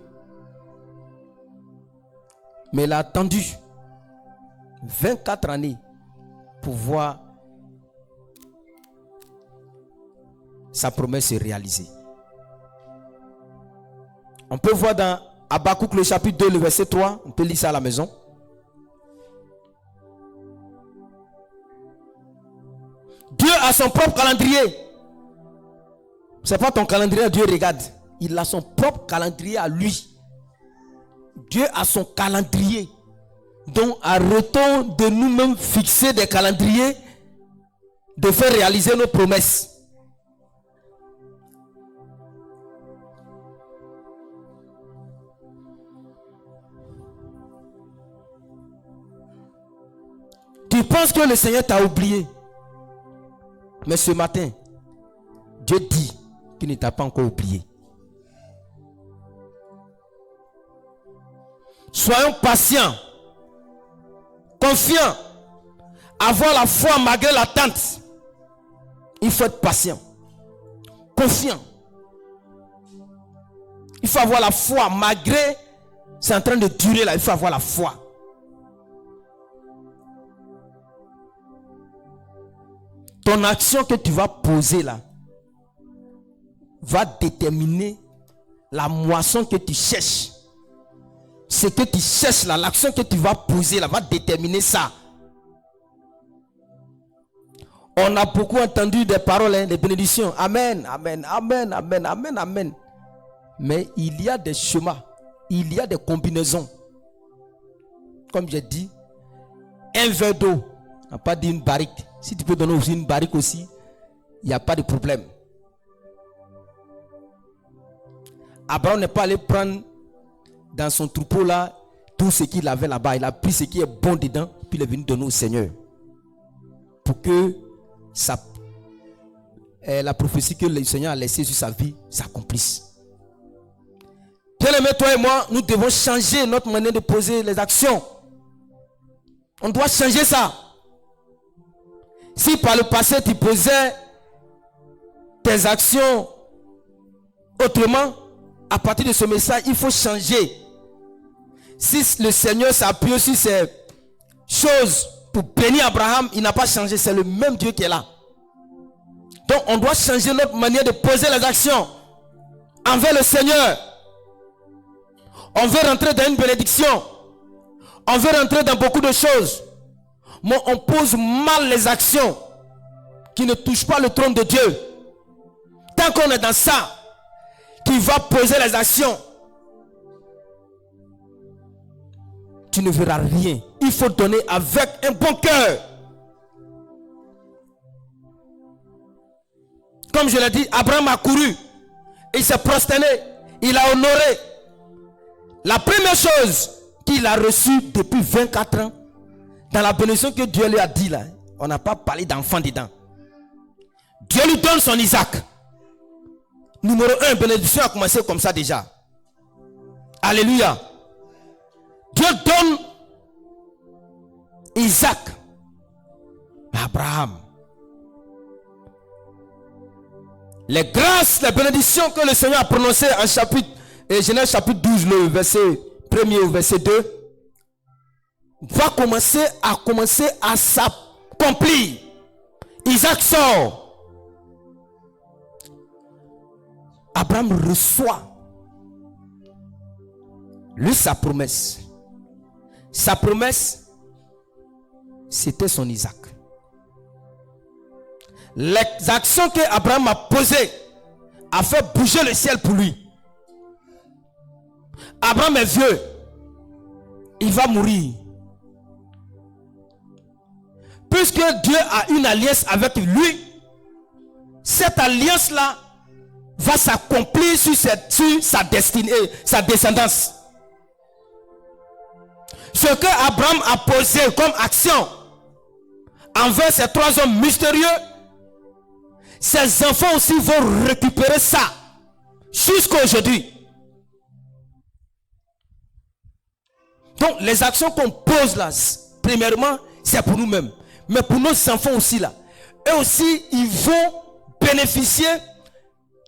Mais il a attendu 24 années pour voir sa promesse se réaliser. On peut voir dans Habakkuk le chapitre 2, le verset 3. On peut lire ça à la maison. Dieu a son propre calendrier. C'est pas ton calendrier, Dieu regarde. Il a son propre calendrier à lui. Dieu a son calendrier. Donc arrêtons de nous-mêmes fixer des calendriers, de faire réaliser nos promesses. Tu penses que le Seigneur t'a oublié. Mais ce matin, Dieu dit qu'il ne t'a pas encore oublié. Soyons patients, confiants, avoir la foi malgré l'attente. Il faut être patient, confiant. Il faut avoir la foi malgré c'est en train de durer là. Il faut avoir la foi. Ton action que tu vas poser là va déterminer la moisson que tu cherches. Ce que tu cherches là, l'action que tu vas poser là, va déterminer ça. On a beaucoup entendu des paroles, des bénédictions. Amen, amen, amen, amen, amen, amen. Mais il y a des chemins, il y a des combinaisons. Comme j'ai dit, un verre d'eau, on n'a pas dit une barrique. Si tu peux donner aussi une barrique aussi, il n'y a pas de problème. Abraham n'est pas allé prendre dans son troupeau là tout ce qu'il avait là-bas. Il a pris ce qui est bon dedans, puis il est venu donner au Seigneur. Pour que la prophétie que le Seigneur a laissée sur sa vie s'accomplisse. Bien-aimé, toi et moi, nous devons changer notre manière de poser les actions. On doit changer ça. Si par le passé tu posais tes actions autrement, à partir de ce message, il faut changer. Si le Seigneur s'appuie sur ces choses pour bénir Abraham, il n'a pas changé. C'est le même Dieu qui est là. Donc on doit changer notre manière de poser les actions envers le Seigneur. On veut rentrer dans une bénédiction. On veut rentrer dans beaucoup de choses. Mais on pose mal les actions qui ne touchent pas le trône de Dieu. Tant qu'on est dans ça, tu vas poser les actions, tu ne verras rien. Il faut donner avec un bon cœur. Comme je l'ai dit, Abraham a couru, il s'est prosterné, il a honoré. La première chose qu'il a reçue depuis 24 ans, dans la bénédiction que Dieu lui a dit là, on n'a pas parlé d'enfant dedans. Dieu lui donne son Isaac. Numéro 1, bénédiction a commencé comme ça déjà. Alléluia. Dieu donne Isaac à Abraham. Les grâces, les bénédictions que le Seigneur a prononcées en Genèse chapitre 12, le verset 1er au verset 2, va commencer à s'accomplir. Isaac sort. Abraham reçoit lui sa promesse. Sa promesse, c'était son Isaac. Les actions que Abraham a posées a fait bouger le ciel pour lui. Abraham est vieux. Il va mourir. Puisque Dieu a une alliance avec lui, cette alliance-là va s'accomplir sur sa destinée, sa descendance. Ce que Abraham a posé comme action envers ces 3 hommes mystérieux, ses enfants aussi vont récupérer ça jusqu'à aujourd'hui. Donc les actions qu'on pose là, premièrement, c'est pour nous-mêmes. Mais pour nos enfants aussi là, eux aussi, ils vont bénéficier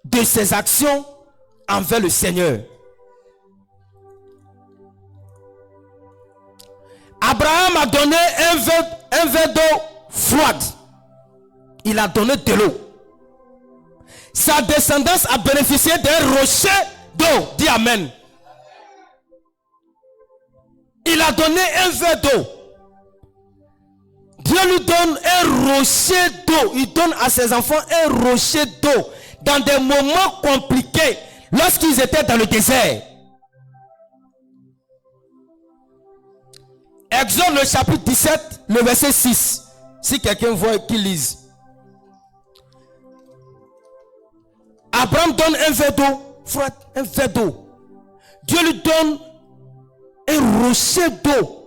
de ces actions envers le Seigneur. Abraham a donné un verre d'eau froide. Il a donné de l'eau. Sa descendance a bénéficié d'un rocher d'eau. Dis Amen. Il a donné un verre d'eau. Dieu lui donne un rocher d'eau. Il donne à ses enfants un rocher d'eau dans des moments compliqués lorsqu'ils étaient dans le désert. Exode le chapitre 17, le verset 6. Si quelqu'un voit qu'il lise. Abraham donne un verre d'eau froide, un verre d'eau. Dieu lui donne un rocher d'eau.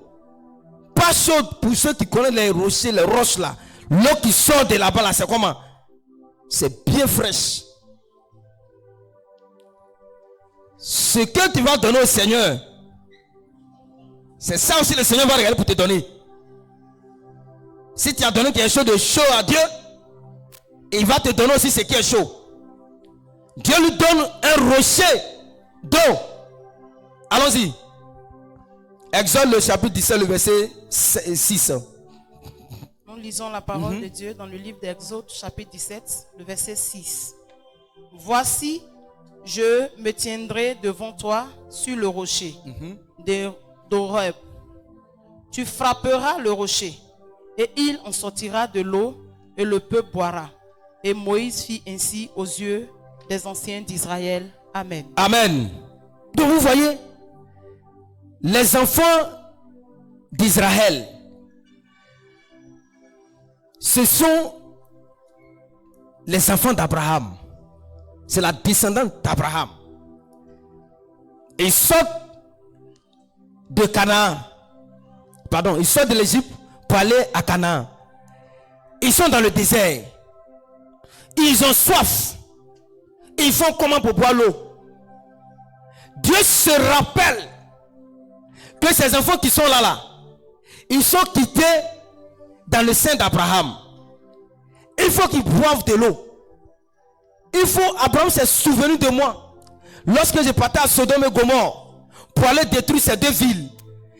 Pas chaude pour ceux qui connaissent les rochers, les roches là. L'eau qui sort de là-bas là, c'est comment? C'est bien fraîche. Ce que tu vas donner au Seigneur, c'est ça aussi le Seigneur va regarder pour te donner. Si tu as donné quelque chose de chaud à Dieu, il va te donner aussi ce qui est chaud. Dieu lui donne un rocher d'eau. Allons-y. Exode le chapitre 17, le verset 6. Nous lisons la parole de Dieu dans le livre d'Exode, chapitre 17, le verset 6. Voici, je me tiendrai devant toi sur le rocher d'Horeb. Tu frapperas le rocher, et il en sortira de l'eau, et le peuple boira. Et Moïse fit ainsi aux yeux des anciens d'Israël. Amen. Amen. Donc vous voyez, les enfants d'Israël, ce sont les enfants d'Abraham. C'est la descendante d'Abraham. Ils sortent de Canaan. Pardon, ils sortent de l'Égypte pour aller à Canaan. Ils sont dans le désert. Ils ont soif. Ils font comment pour boire l'eau? Dieu se rappelle que ces enfants qui sont là, ils sont quittés dans le sein d'Abraham. Il faut qu'ils boivent de l'eau. Abraham s'est souvenu de moi. Lorsque je partais à Sodome et Gomorrhe pour aller détruire ces 2 villes,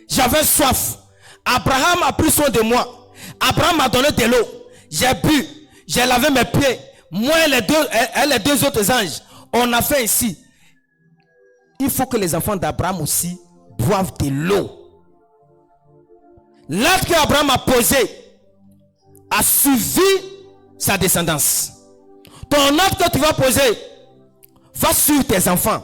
j'avais soif. Abraham a pris soin de moi. Abraham m'a donné de l'eau. J'ai bu. J'ai lavé mes pieds. Moi et les 2 autres anges, on a fait ici. Il faut que les enfants d'Abraham aussi boivent de l'eau. L'acte qu'Abraham a posé a suivi sa descendance. Ton acte que tu vas poser va suivre tes enfants.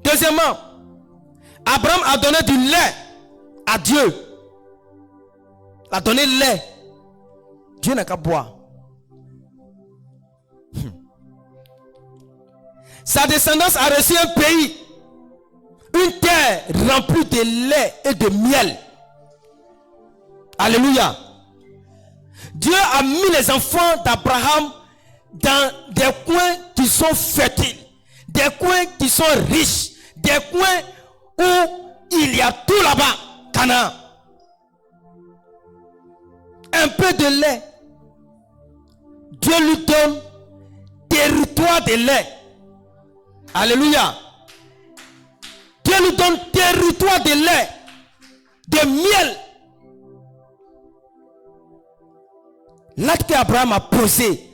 Deuxièmement, Abraham a donné du lait à Dieu. Il a donné le lait. Dieu n'a qu'à boire. Sa descendance a reçu un pays, une terre remplie de lait et de miel. Alléluia. Dieu a mis les enfants d'Abraham dans des coins qui sont fertiles, des coins qui sont riches, des coins où il y a tout là-bas, Canaan. Un peu de lait. Dieu lui donne territoire de lait. Alléluia. Dieu lui donne territoire de lait, de miel. L'acte qu'Abraham a posé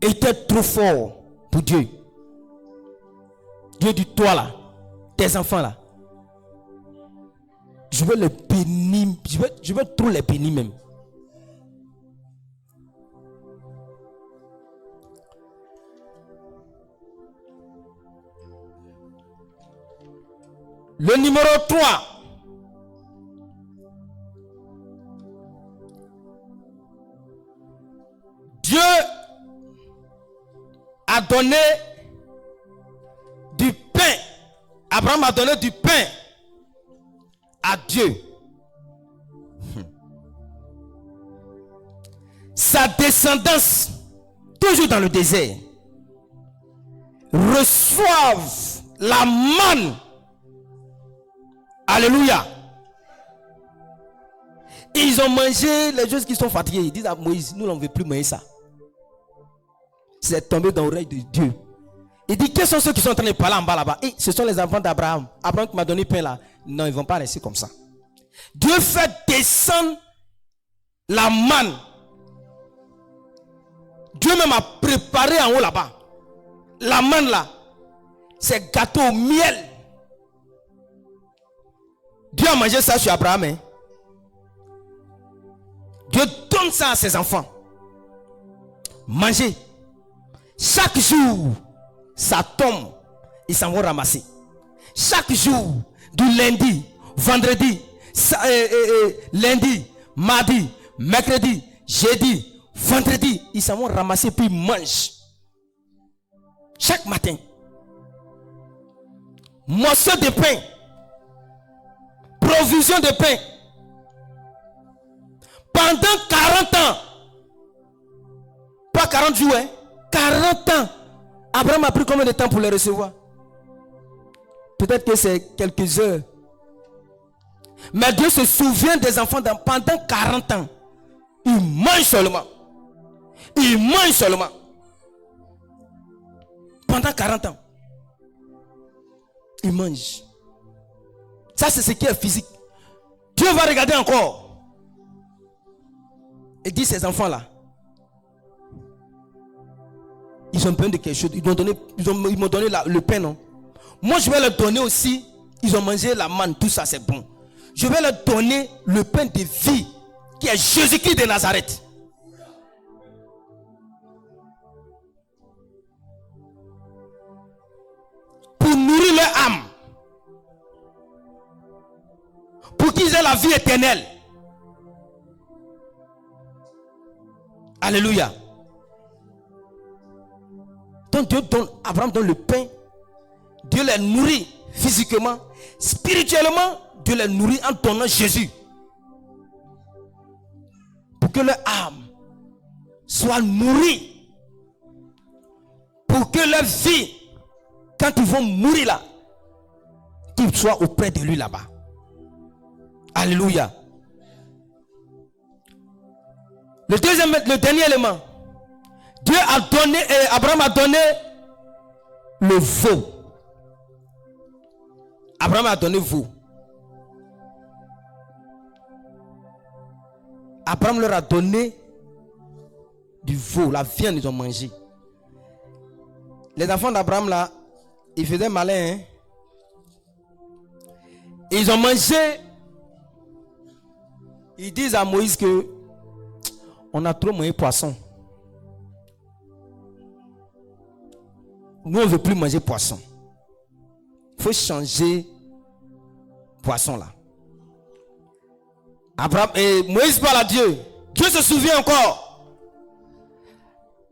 était trop fort pour Dieu. Dieu dit, toi là, tes enfants là, je vais les bénir, je vais trop les bénir même. Le numéro 3. Dieu a donné du pain. Abraham a donné du pain à Dieu. Sa descendance, toujours dans le désert, reçoivent la manne. Alléluia. Ils ont mangé les choses qui sont fatigués. Ils disent à Moïse, nous on ne veut plus manger ça. C'est tombé dans l'oreille de Dieu. Il dit, quels sont ceux qui sont en train de parler en bas là-bas? Et ce sont les enfants d'Abraham. Abraham qui m'a donné pain là. Non, ils ne vont pas rester comme ça. Dieu fait descendre la manne. Dieu même a préparé en haut là-bas. La manne là, c'est gâteau au miel. Dieu a mangé ça sur Abraham. Hein? Dieu donne ça à ses enfants. Manger. Chaque jour, ça tombe. Ils s'en vont ramasser. Chaque jour, du lundi, vendredi, lundi, mardi, mercredi, jeudi, vendredi, ils s'en vont ramasser puis ils mangent. Chaque matin. Morceau de pain. Provision de pain. Pendant 40 ans. Pas 40 jours, hein. 40 ans. Abraham a pris combien de temps pour les recevoir? Peut-être que c'est quelques heures. Mais Dieu se souvient des enfants pendant 40 ans. Ils mangent seulement. Ils mangent seulement. Pendant 40 ans. Ils mangent. Ça, c'est ce qui est physique. Dieu va regarder encore. Et dit ces enfants-là. Ils ont besoin de quelque chose. Ils m'ont donné le pain, non? Moi, je vais leur donner aussi. Ils ont mangé la manne, tout ça, c'est bon. Je vais leur donner le pain de vie qui est Jésus-Christ de Nazareth. Pour nourrir leur âme. Pour qu'ils aient la vie éternelle. Alléluia. Donc Dieu donne, Abraham donne le pain. Dieu les nourrit physiquement. Spirituellement, Dieu les nourrit en donnant Jésus. Pour que leur âme soit nourrie. Pour que leur vie, quand ils vont mourir là, qu'ils soient auprès de lui là-bas. Alléluia. Le dernier élément. Dieu a donné, Abraham a donné le veau. Abraham a donné veau. Abraham leur a donné du veau, la viande, ils ont mangé. Les enfants d'Abraham là, ils faisaient malin. Hein? Ils ont mangé. Ils disent à Moïse que on a trop mangé poisson. Nous on ne veut plus manger poisson. Il faut changer poisson là. Abraham et Moïse parle à Dieu. Dieu se souvient encore.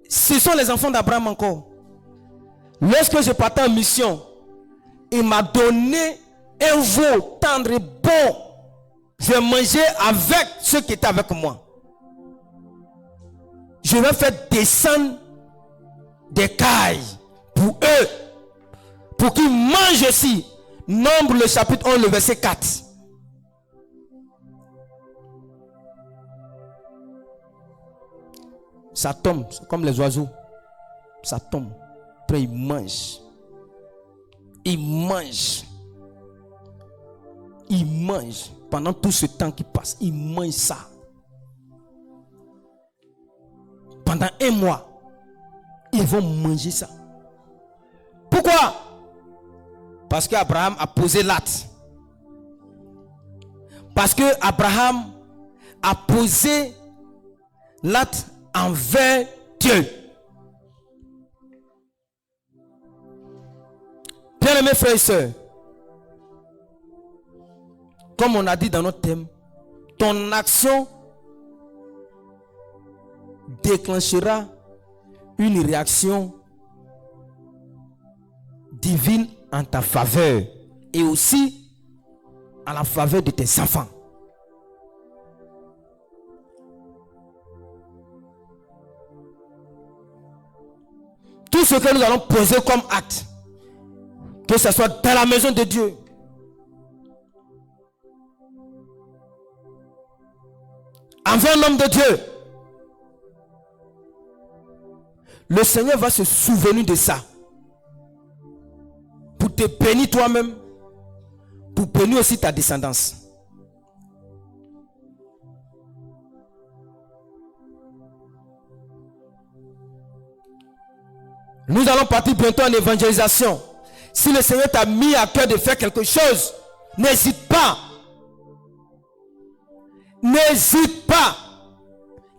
Ce sont les enfants d'Abraham encore. Lorsque je partais en mission, il m'a donné un veau tendre et bon. Je mangeais avec ceux qui étaient avec moi. Je vais faire descendre des cailles pour eux, pour qu'ils mangent aussi. Nombre le chapitre 11, le verset 4. Ça tombe, c'est comme les oiseaux. Ça tombe. Après ils mangent. Ils mangent. Ils mangent. Pendant tout ce temps qui passe, ils mangent ça. Pendant un mois, ils vont manger ça. Pourquoi? Parce qu'Abraham a posé l'acte. Parce qu'Abraham a posé l'acte envers Dieu. Bien-aimés frères et sœurs, comme on a dit dans notre thème, ton action déclenchera une réaction divine en ta faveur et aussi en la faveur de tes enfants. Tout ce que nous allons poser comme acte, que ce soit dans la maison de Dieu, envers l'homme de Dieu, le Seigneur va se souvenir de ça pour te bénir toi-même, pour bénir aussi ta descendance. Nous allons partir bientôt en évangélisation. Si le Seigneur t'a mis à cœur de faire quelque chose, n'hésite pas. N'hésite pas.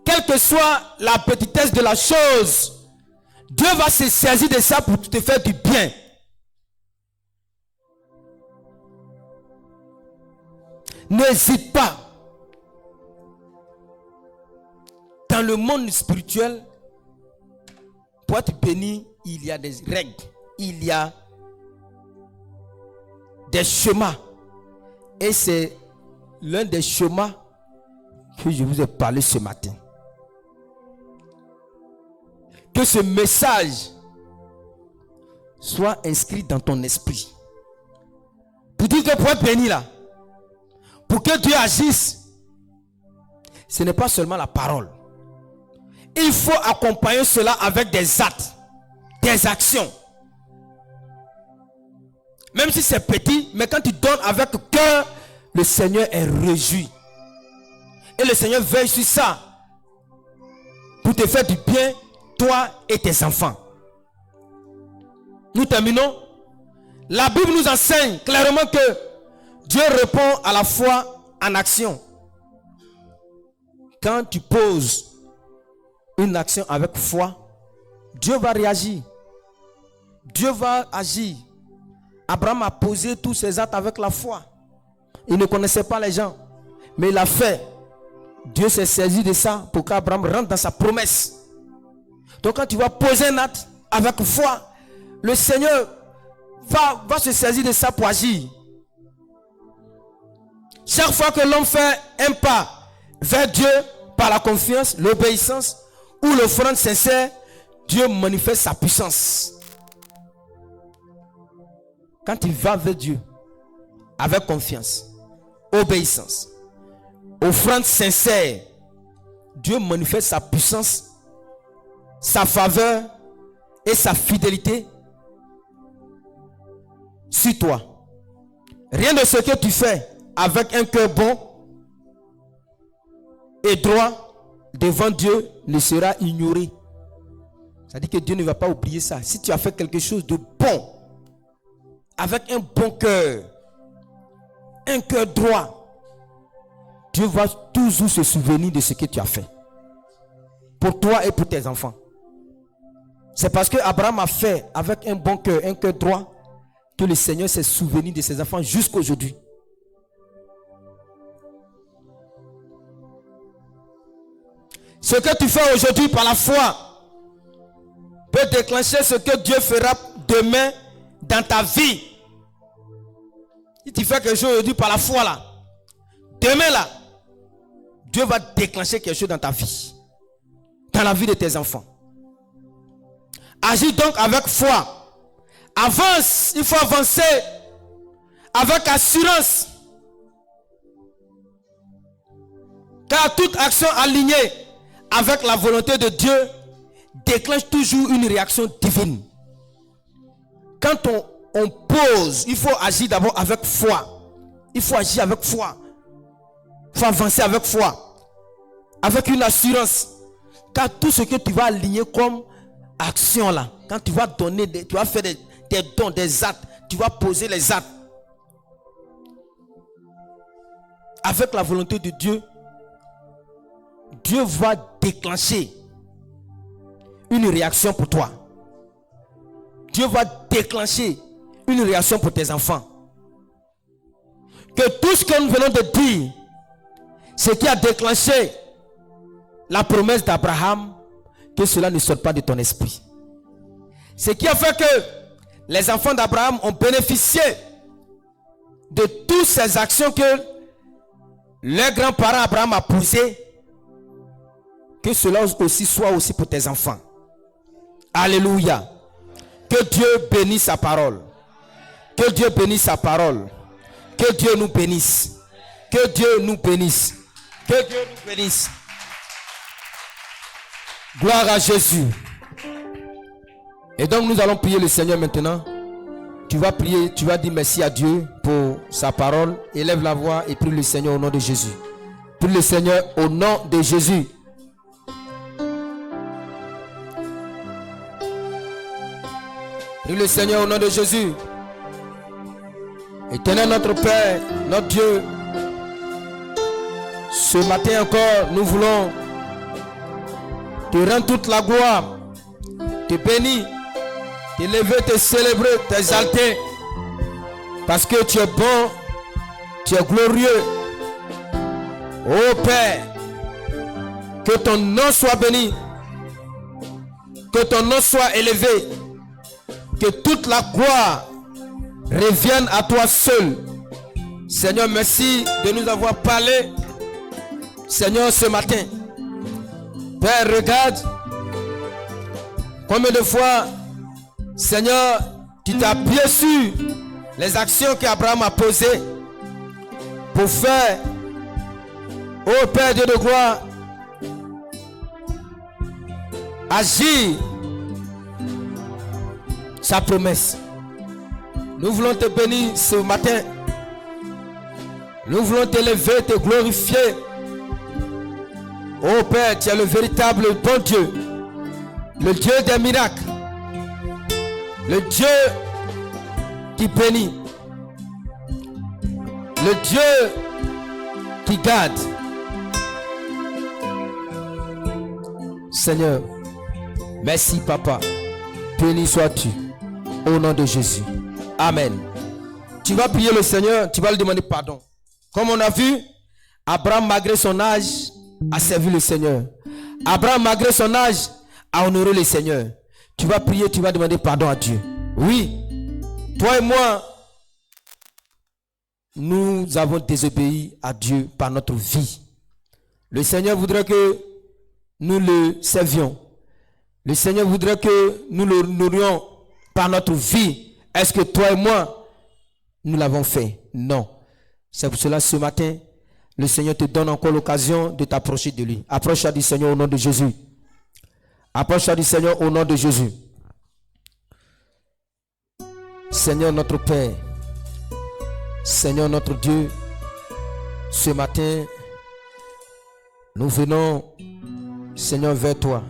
Quelle que soit la petitesse de la chose, Dieu va se saisir de ça pour te faire du bien. N'hésite pas. Dans le monde spirituel, pour être béni, il y a des règles, il y a des chemins. Et c'est l'un des chemins que je vous ai parlé ce matin. Que ce message soit inscrit dans ton esprit. Pour dire que pour être béni là, pour que Dieu agisse, ce n'est pas seulement la parole. Il faut accompagner cela avec des actes, des actions. Même si c'est petit, mais quand tu donnes avec cœur, le Seigneur est réjoui. Et le Seigneur veille sur ça pour te faire du bien, toi et tes enfants. Nous terminons. La Bible nous enseigne clairement que Dieu répond à la foi en action. Quand tu poses une action avec foi, Dieu va réagir. Dieu va agir. Abraham a posé tous ses actes avec la foi. Il ne connaissait pas les gens, mais il a fait. Dieu s'est saisi de ça pour qu'Abraham rentre dans sa promesse. Donc quand tu vas poser un acte avec foi, le Seigneur va se saisir de ça pour agir. Chaque fois que l'homme fait un pas vers Dieu par la confiance, l'obéissance ou l'offrande sincère, Dieu manifeste sa puissance. Quand tu vas vers Dieu avec confiance, obéissance, offrande sincère, Dieu manifeste sa puissance, sa faveur et sa fidélité sur toi. Rien de ce que tu fais avec un cœur bon et droit devant Dieu ne sera ignoré. C'est-à-dire que Dieu ne va pas oublier ça. Si tu as fait quelque chose de bon, avec un bon cœur, un cœur droit, Dieu va toujours se souvenir de ce que tu as fait. Pour toi et pour tes enfants. C'est parce que Abraham a fait avec un bon cœur, un cœur droit, que le Seigneur s'est souvenu de ses enfants jusqu'à aujourd'hui. Ce que tu fais aujourd'hui par la foi peut déclencher ce que Dieu fera demain dans ta vie. Si tu fais quelque chose aujourd'hui par la foi là, demain là, Dieu va déclencher quelque chose dans ta vie, dans la vie de tes enfants. Agis donc avec foi. Avance, il faut avancer avec assurance. Car toute action alignée avec la volonté de Dieu déclenche toujours une réaction divine. Quand on pose, il faut agir d'abord avec foi. Il faut agir avec foi. Il faut avancer avec foi. Avec une assurance. Car tout ce que tu vas aligner comme action là, quand tu vas donner, tu vas faire des dons, des actes, tu vas poser les actes. Avec la volonté de Dieu, Dieu va déclencher une réaction pour toi. Dieu va déclencher une réaction pour tes enfants. que tout ce que nous venons de dire, ce qui a déclenché la promesse d'Abraham, que cela ne sorte pas de ton esprit. Ce qui a fait que les enfants d'Abraham ont bénéficié de toutes ces actions que leur grand-parent Abraham a posées, que cela aussi soit aussi pour tes enfants. Alléluia. Que Dieu bénisse sa parole. Que Dieu bénisse sa parole. Que Dieu nous bénisse. Que Dieu nous bénisse. Que Dieu nous bénisse. Gloire à Jésus. Et donc nous allons prier le Seigneur maintenant. Tu vas prier, tu vas dire merci à Dieu pour sa parole. Élève la voix et prie le Seigneur au nom de Jésus. Prie le Seigneur au nom de Jésus. Prie le Seigneur au nom de Jésus. Éternel notre Père, notre Dieu, ce matin encore, nous voulons te rendre toute la gloire, te bénir, t'élever, te célébrer, t'exalter, parce que tu es bon, tu es glorieux. Ô Père, que ton nom soit béni, que ton nom soit élevé, que toute la gloire revienne à toi seul. Seigneur, merci de nous avoir parlé, Seigneur, ce matin. Père, regarde combien de fois, Seigneur, tu t'as bien su les actions qu'Abraham a posées pour faire, ô Père Dieu de gloire, agir sa promesse. Nous voulons te bénir ce matin. Nous voulons t'élever, te glorifier. Oh Père, tu es le véritable bon Dieu, le Dieu des miracles, le Dieu qui bénit, le Dieu qui garde. Seigneur, merci Papa, béni sois-tu au nom de Jésus. Amen. Tu vas prier le Seigneur, tu vas lui demander pardon. Comme on a vu, Abraham, malgré son âge, a servi le Seigneur. Abraham, malgré son âge, a honoré le Seigneur. Tu vas prier, tu vas demander pardon à Dieu. Oui, toi et moi, nous avons désobéi à Dieu par notre vie. Le Seigneur voudrait que nous le servions. Le Seigneur voudrait que nous le nourrions par notre vie. Est-ce que toi et moi, nous l'avons fait? Non. C'est pour cela ce matin, le Seigneur te donne encore l'occasion de t'approcher de lui. Approche-toi du Seigneur au nom de Jésus. Approche-toi du Seigneur au nom de Jésus. Seigneur notre Père, Seigneur notre Dieu, ce matin, nous venons, Seigneur, vers toi.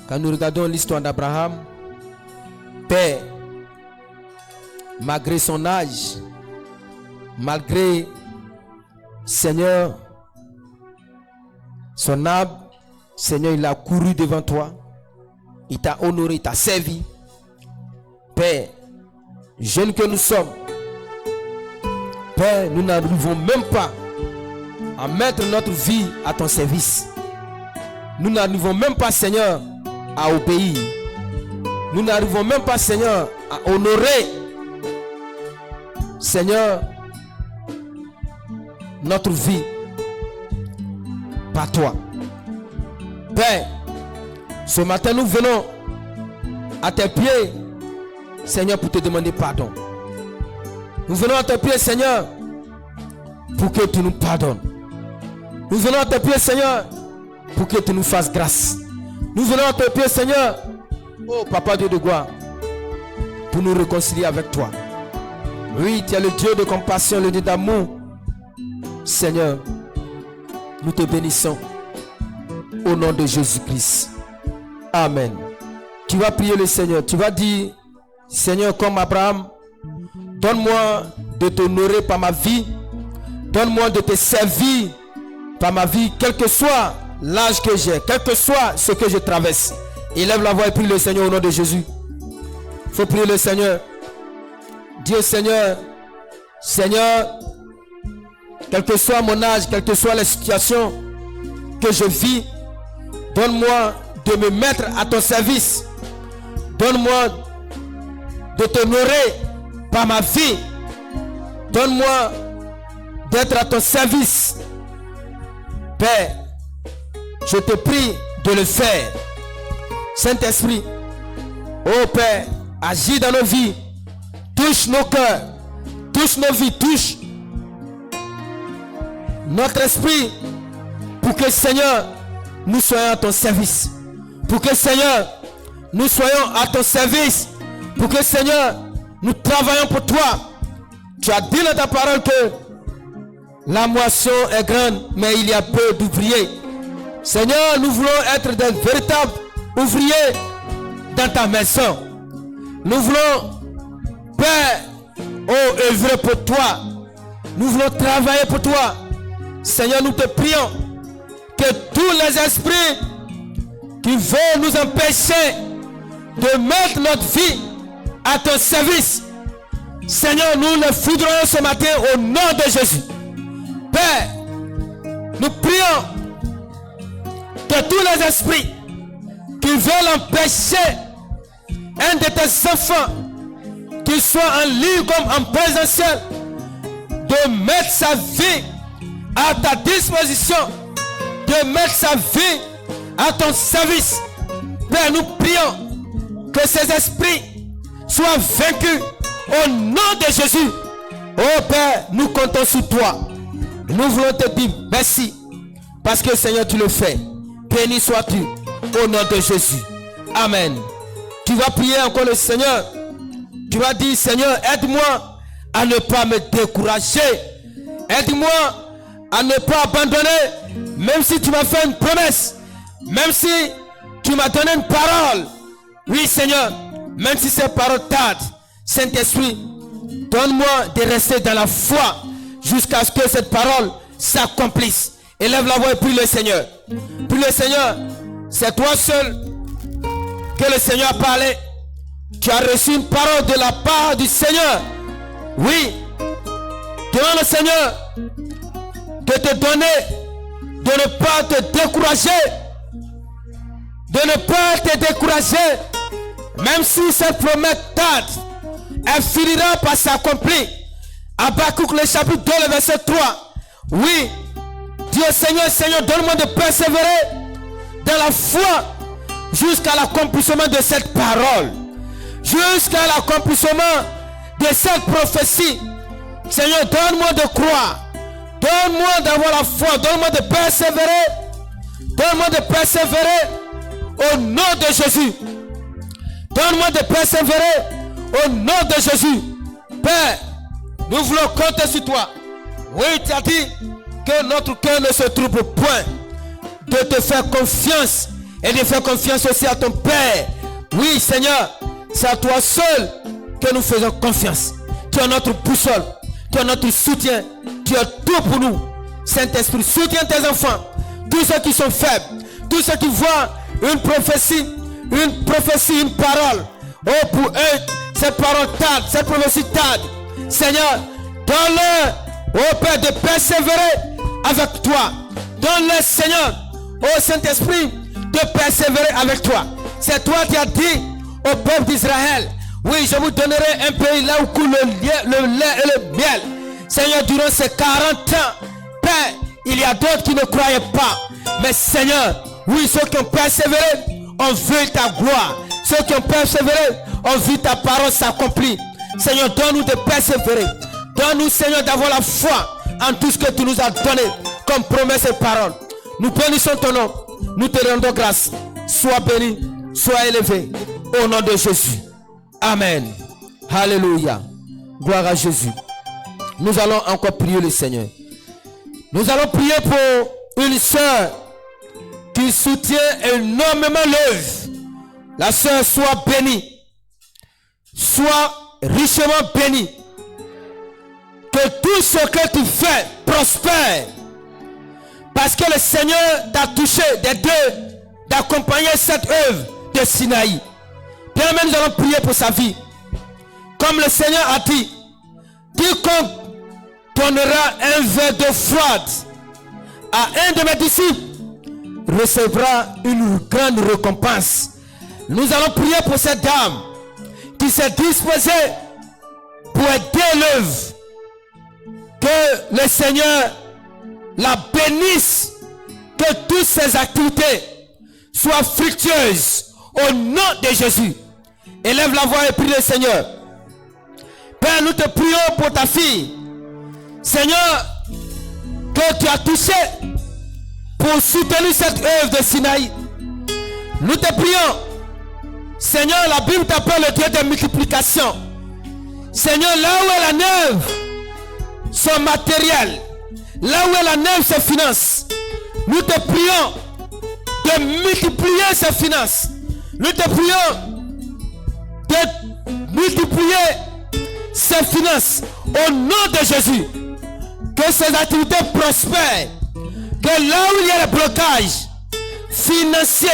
Quand nous regardons l'histoire d'Abraham, Père, malgré son âge, malgré, Seigneur, son âme, Seigneur, il a couru devant toi. Il t'a honoré, il t'a servi. Père, jeunes que nous sommes, Père, nous n'arrivons même pas à mettre notre vie à ton service. Nous n'arrivons même pas, Seigneur, à obéir. Nous n'arrivons même pas, Seigneur, à honorer, Seigneur, notre vie par toi. Père, ce matin nous venons à tes pieds, Seigneur, pour te demander pardon. Nous venons à tes pieds, Seigneur, pour que tu nous pardonnes. Nous venons à tes pieds, Seigneur, pour que tu nous fasses grâce. Nous venons à tes pieds, Seigneur, oh Papa Dieu de gloire, pour nous réconcilier avec toi. Oui, tu es le Dieu de compassion, le Dieu d'amour. Seigneur, nous te bénissons au nom de Jésus-Christ. Amen. Tu vas prier le Seigneur. Tu vas dire, Seigneur, comme Abraham, donne-moi de t'honorer par ma vie. Donne-moi de te servir par ma vie, quel que soit l'âge que j'ai, quel que soit ce que je traverse. Élève la voix et prie le Seigneur au nom de Jésus. Il faut prier le Seigneur. Dieu Seigneur, Seigneur, quel que soit mon âge, quelle que soit la situation que je vis, donne-moi de me mettre à ton service. Donne-moi de t'honorer par ma vie. Donne-moi d'être à ton service. Père, je te prie de le faire. Saint-Esprit, oh Père, agis dans nos vies. Touche nos cœurs. Touche nos vies. Touche notre esprit. Pour que Seigneur, nous soyons à ton service. Pour que Seigneur, nous soyons à ton service. Pour que Seigneur, nous travaillons pour toi. Tu as dit dans ta parole que la moisson est grande, mais il y a peu d'ouvriers. Seigneur, nous voulons être des véritables ouvriers dans ta maison. Nous voulons, Père, oh, œuvrer pour toi. Nous voulons travailler pour toi. Seigneur, nous te prions que tous les esprits qui veulent nous empêcher de mettre notre vie à ton service, Seigneur, nous les foudroyons ce matin au nom de Jésus. Père, nous prions que tous les esprits qui veulent empêcher un de tes enfants, qu'il soit en ligne comme en présentiel, de mettre sa vie à ta disposition, de mettre sa vie à ton service. Père, nous prions que ces esprits soient vaincus au nom de Jésus. Oh Père, nous comptons sur toi. Nous voulons te dire merci parce que Seigneur, tu le fais. Béni sois-tu au nom de Jésus. Amen. Tu vas prier encore le Seigneur. Tu vas dire, Seigneur, aide-moi à ne pas me décourager. Aide-moi à ne pas abandonner. Même si tu m'as fait une promesse. Même si tu m'as donné une parole. Oui, Seigneur. Même si ces paroles tardent. Saint-Esprit, donne-moi de rester dans la foi jusqu'à ce que cette parole s'accomplisse. Élève la voix et prie le Seigneur. Prie le Seigneur. C'est toi seul que le Seigneur a parlé. Tu as reçu une parole de la part du Seigneur. Oui. Demande au Seigneur de te donner, de ne pas te décourager. De ne pas te décourager. Même si cette promesse tarde, elle finira par s'accomplir. Habakkuk le chapitre 2, le verset 3. Oui. Dis au Seigneur, Seigneur, donne-moi de persévérer dans la foi jusqu'à l'accomplissement de cette parole. Jusqu'à l'accomplissement de cette prophétie. Seigneur, donne-moi de croire. Donne-moi d'avoir la foi. Donne-moi de persévérer. Donne-moi de persévérer au nom de Jésus. Donne-moi de persévérer au nom de Jésus. Père, nous voulons compter sur toi. Oui, tu as dit que notre cœur ne se trouble point. De te faire confiance et de faire confiance aussi à ton Père. Oui, Seigneur, c'est à toi seul que nous faisons confiance. Tu es notre boussole. Tu es notre soutien. Tu es tout pour nous. Saint-Esprit, soutiens tes enfants. Tous ceux qui sont faibles. Tous ceux qui voient une prophétie, une parole. Oh, pour eux, cette parole tarde, cette prophétie tarde. Seigneur, donne-leur, oh Père, de persévérer avec toi. Donne-leur, Seigneur, oh Saint-Esprit, de persévérer avec toi. C'est toi qui as dit au peuple d'Israël, oui, je vous donnerai un pays là où coule le lait et le miel. Seigneur, durant ces 40 ans, Père, il y a d'autres qui ne croyaient pas. Mais Seigneur, oui, ceux qui ont persévéré ont vu ta gloire. Ceux qui ont persévéré ont vu ta parole s'accomplir. Seigneur, donne-nous de persévérer. Donne-nous, Seigneur, d'avoir la foi en tout ce que tu nous as donné comme promesse et parole. Nous bénissons ton nom. Nous te rendons grâce. Sois béni, sois élevé. Au nom de Jésus. Amen. Alléluia. Gloire à Jésus. Nous allons encore prier le Seigneur. Nous allons prier pour une sœur qui soutient énormément l'œuvre. La sœur soit bénie. Soit richement bénie. Que tout ce que tu fais prospère. Parce que le Seigneur t'a touché des deux d'accompagner cette œuvre de Sinaï. Bien même nous allons prier pour sa vie. Comme le Seigneur a dit, quiconque te donnera un verre d'eau froide à un de mes disciples recevra une grande récompense. Nous allons prier pour cette dame qui s'est disposée pour aider l'œuvre. Que le Seigneur la bénisse, que toutes ses activités soient fructueuses au nom de Jésus. Élève la voix et prie le Seigneur. Père, nous te prions pour ta fille. Seigneur, que tu as touché pour soutenir cette œuvre de Sinaï. Nous te prions. Seigneur, la Bible t'appelle le Dieu de multiplication. Seigneur, là où elle enlève son matériel, là où elle enlève ses finances, nous te prions de multiplier ses finances. Nous te prions de multiplier ses finances au nom de Jésus. Que ses activités prospèrent. Que là où il y a des blocages financiers,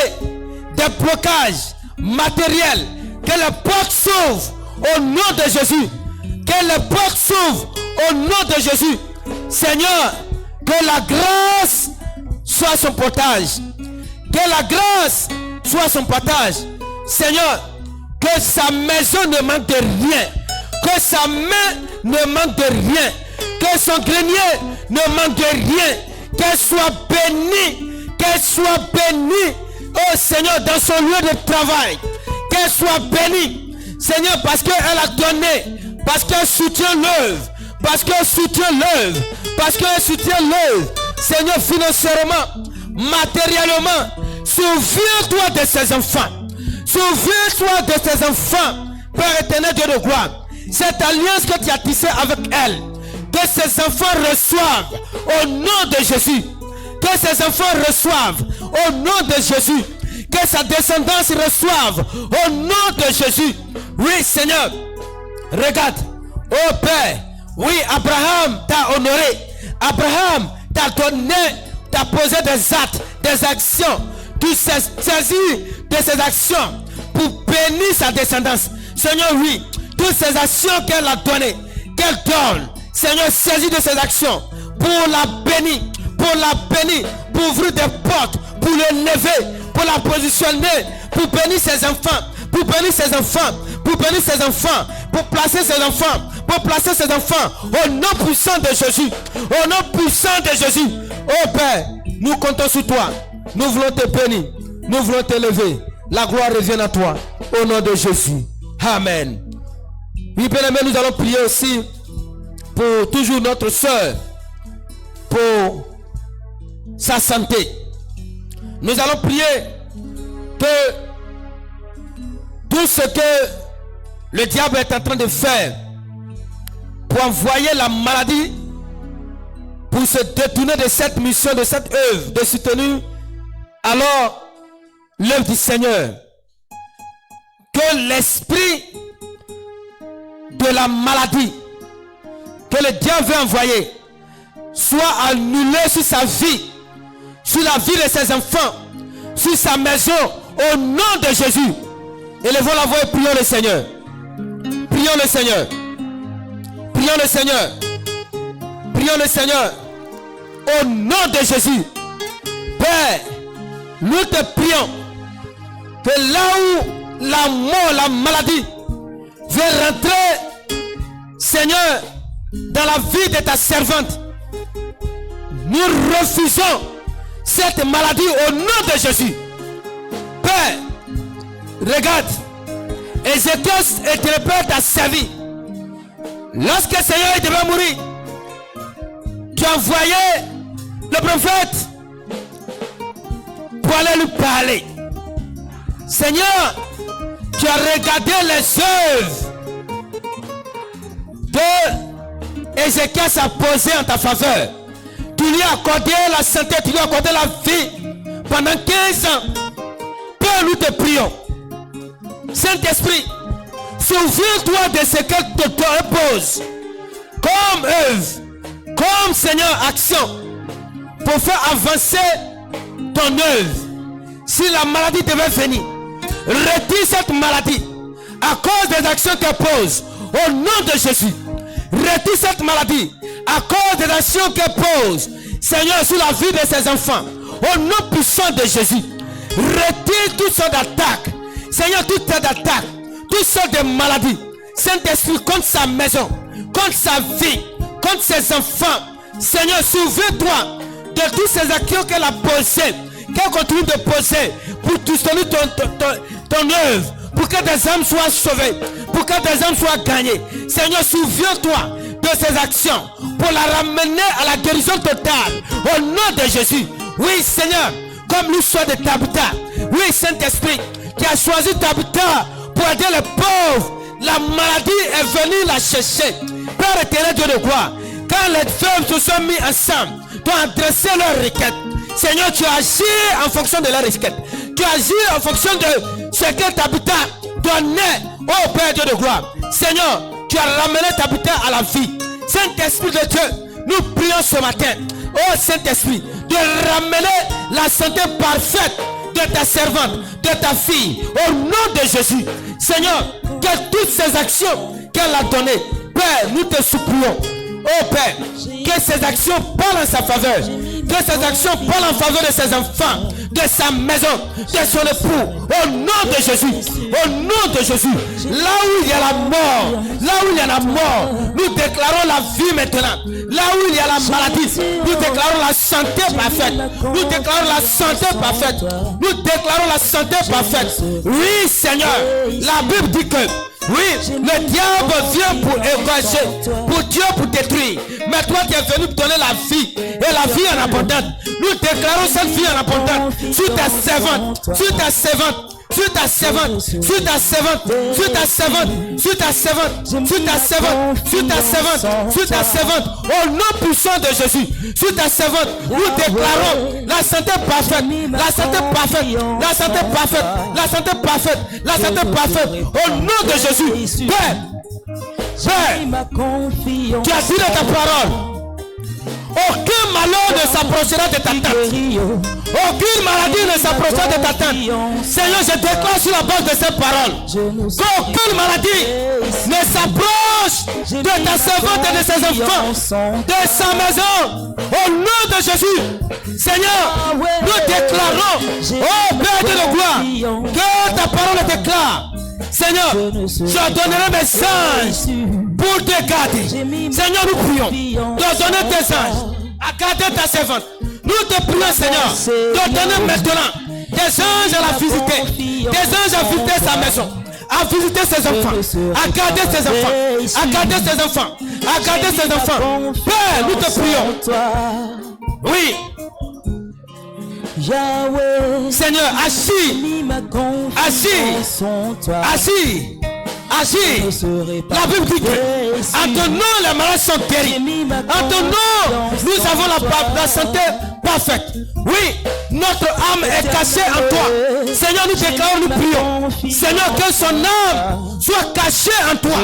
des blocages matériels, que les portes s'ouvrent au nom de Jésus. Que les portes s'ouvrent au nom de Jésus. Seigneur, que la grâce soit son portage. Que la grâce soit son partage. Seigneur, que sa maison ne manque de rien. Que sa main ne manque de rien. Que son grenier ne manque de rien. Qu'elle soit bénie. Qu'elle soit bénie. Oh Seigneur, dans son lieu de travail. Qu'elle soit bénie. Seigneur, parce qu'elle a donné. Parce qu'elle soutient l'œuvre. Parce qu'elle soutient l'œuvre. Parce qu'elle soutient l'œuvre. Seigneur, financièrement, matériellement, souviens-toi de ses enfants. Souviens-toi de ses enfants. Père éternel, Dieu de gloire. Cette alliance que tu as tissée avec elle. Que ses enfants reçoivent au nom de Jésus. Que ses enfants reçoivent au nom de Jésus. Que sa descendance reçoive au nom de Jésus. Oui, Seigneur. Regarde. Oh Père. Oui, Abraham t'a honoré. Abraham t'a donné, t'a posé des actes, des actions. Tu sais saisir de ces actions pour bénir sa descendance. Seigneur, oui. Toutes ces actions qu'elle a données, qu'elle donne. Seigneur, saisis de ces actions pour la bénir, pour ouvrir des portes, pour le lever, pour la positionner, pour bénir ses enfants, pour bénir ses enfants, pour bénir ses enfants, pour placer ses enfants, au nom puissant de Jésus, au nom puissant de Jésus. Oh Père, nous comptons sur toi, nous voulons te bénir, nous voulons te lever, la gloire revient à toi, au nom de Jésus. Amen. Oui, bien-aimés, nous allons prier aussi pour toujours notre soeur, pour sa santé. Nous allons prier que tout ce que le diable est en train de faire pour envoyer la maladie, pour se détourner de cette mission, de cette œuvre, de soutenir alors l'œuvre du Seigneur, que l'esprit de la maladie que le diable veut envoyer soit annulé sur sa vie, sur la vie de ses enfants, sur sa maison, au nom de Jésus. Élevons la voix et prions le Seigneur. Prions le Seigneur. Prions le Seigneur. Prions le Seigneur. Au nom de Jésus. Père, nous te prions que là où la mort, la maladie veut rentrer, Seigneur, dans la vie de ta servante, nous refusons cette maladie au nom de Jésus. Père, regarde, Ézéchias interprète ta servi. Lorsque le Seigneur devait mourir, tu as envoyé le prophète pour aller lui parler. Seigneur, tu as regardé les œuvres que Ézéchias a posées en ta faveur. Tu lui as accordé la santé, tu lui as accordé la vie pendant 15 ans. Père, nous te prions. Saint-Esprit, souviens-toi de ce qu'elle te propose comme œuvre, comme Seigneur action, pour faire avancer ton œuvre. Si la maladie devait venir, retire cette maladie à cause des actions qu'elle pose au nom de Jésus. Retire cette maladie à cause des actions qu'elle pose, Seigneur, sur la vie de ses enfants, au nom puissant de Jésus, retire toutes sortes d'attaques, Seigneur, toutes sortes d'attaques, toutes sortes de maladies, Saint-Esprit, contre sa maison, contre sa vie, contre ses enfants. Seigneur, souviens-toi de toutes ces actions qu'elle a posées, qu'elle continue de poser pour soutenir ton œuvre, pour que des âmes soient sauvées, pour que des âmes soient gagnées. Seigneur, souviens-toi de ces actions pour la ramener à la guérison totale au nom de Jésus. Oui, Seigneur, comme l'histoire de Tabitha. Oui, Saint-Esprit, qui a choisi Tabitha pour aider les pauvres. La maladie est venue la chercher. Père éternel, Dieu de gloire, quand les femmes se sont mis ensemble, tu as adressé leurs requêtes. Seigneur, tu as agi en fonction de leurs requêtes. Tu as agi en fonction de ce que Tabitha donnait au Père Dieu de gloire. Seigneur, tu as ramené Tabitha à la vie. Saint-Esprit de Dieu, nous prions ce matin, oh Saint-Esprit, de ramener la santé parfaite de ta servante, de ta fille, au nom de Jésus. Seigneur, que toutes ces actions qu'elle a données, Père, nous te supplions. Oh Père, que ces actions parlent en sa faveur, que ces actions parlent en faveur de ses enfants, de sa maison, de son époux, au nom de Jésus, au nom de Jésus. Là où il y a la mort, là où il y a la mort, nous déclarons la vie maintenant. Là où il y a la maladie, nous déclarons la santé parfaite. Nous déclarons la santé parfaite. Nous déclarons la santé parfaite. Oui, Seigneur, la Bible dit que oui, le diable vient pour égorger, pour Dieu pour détruire. Mais toi tu es venu pour donner la vie, et la vie en abondance. Nous déclarons cette vie en abondance sur ta servante, sur ta servante, sur ta servante, sur ta servante, sur ta servante, sur ta servante, sur ta servante, sur ta servante, sur ta servante, au nom puissant de Jésus, sur ta servante, nous déclarons la santé parfaite, la santé parfaite, la santé parfaite, la santé parfaite, la santé parfaite, au nom de Jésus. Père, Père, tu as dit de ta parole, aucun malheur ne s'approchera de ta tente. Aucune maladie ne s'approchera de ta tente. Seigneur, je déclare sur la base de ces paroles qu'aucune maladie ne s'approche de ta servante et de ses enfants, de sa maison. Au nom de Jésus, Seigneur, nous déclarons, oh Père de gloire, que ta parole déclare. Seigneur, je donnerai mes anges pour te garder. Seigneur, nous prions de donner tes anges à garder ta servante. Nous te prions, Seigneur, de donner maintenant des anges à la visiter, des anges à visiter sa maison, à visiter ses enfants, à garder ses enfants, à garder ses enfants, à garder ses enfants. Père, nous te prions. Oui. Yahweh, Seigneur, agis, la Bible dit que en ton nom les malades sont guéris, en ton nom nous avons la santé parfaite. Oui, notre âme est cachée en toi. Seigneur, nous déclarons, nous prions, Seigneur, que son âme soit cachée en toi,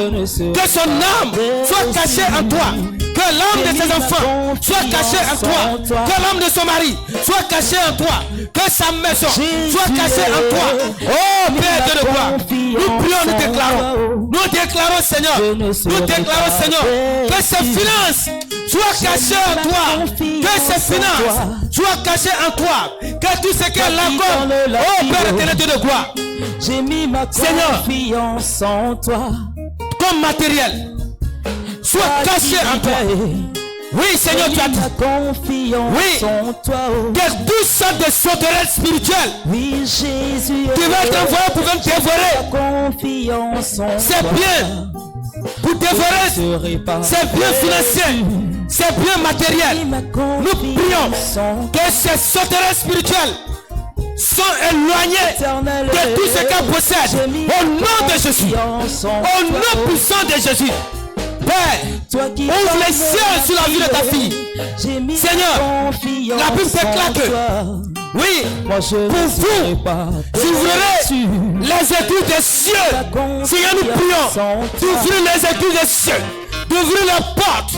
que son âme soit cachée en toi, que l'âme de ses enfants soit cachée en toi, que l'âme de son mari soit cachée en toi, que sa maison soit cachée en toi. Oh Père de gloire, nous prions, nous déclarons Seigneur, nous déclarons Seigneur, que ses finances soient cachées en toi, que ses finances soient cachées en toi, que tout ce qu'elle accorde, oh Père éternel Dieu de gloire, j'ai mis ma confiance en toi, comme matériel, soit caché en toi. Oui, Seigneur, tu as dit. Oui, que tout ça de sauterelles spirituelles, tu vas être envoyé pour venir dévorer. C'est bien pour dévorer, c'est bien financier, c'est bien matériel. Nous prions que ces sauterelles spirituelles sont éloignés de tout ce qu'elle possède. Au nom de Jésus, au nom puissant de Jésus. Père, ouvre les cieux sur la vie de ta fille. Seigneur, la Bible déclare que oui, pour vous, j'ouvrirai les écluses des cieux. Seigneur, nous prions d'ouvrir les écluses des cieux, d'ouvrir la porte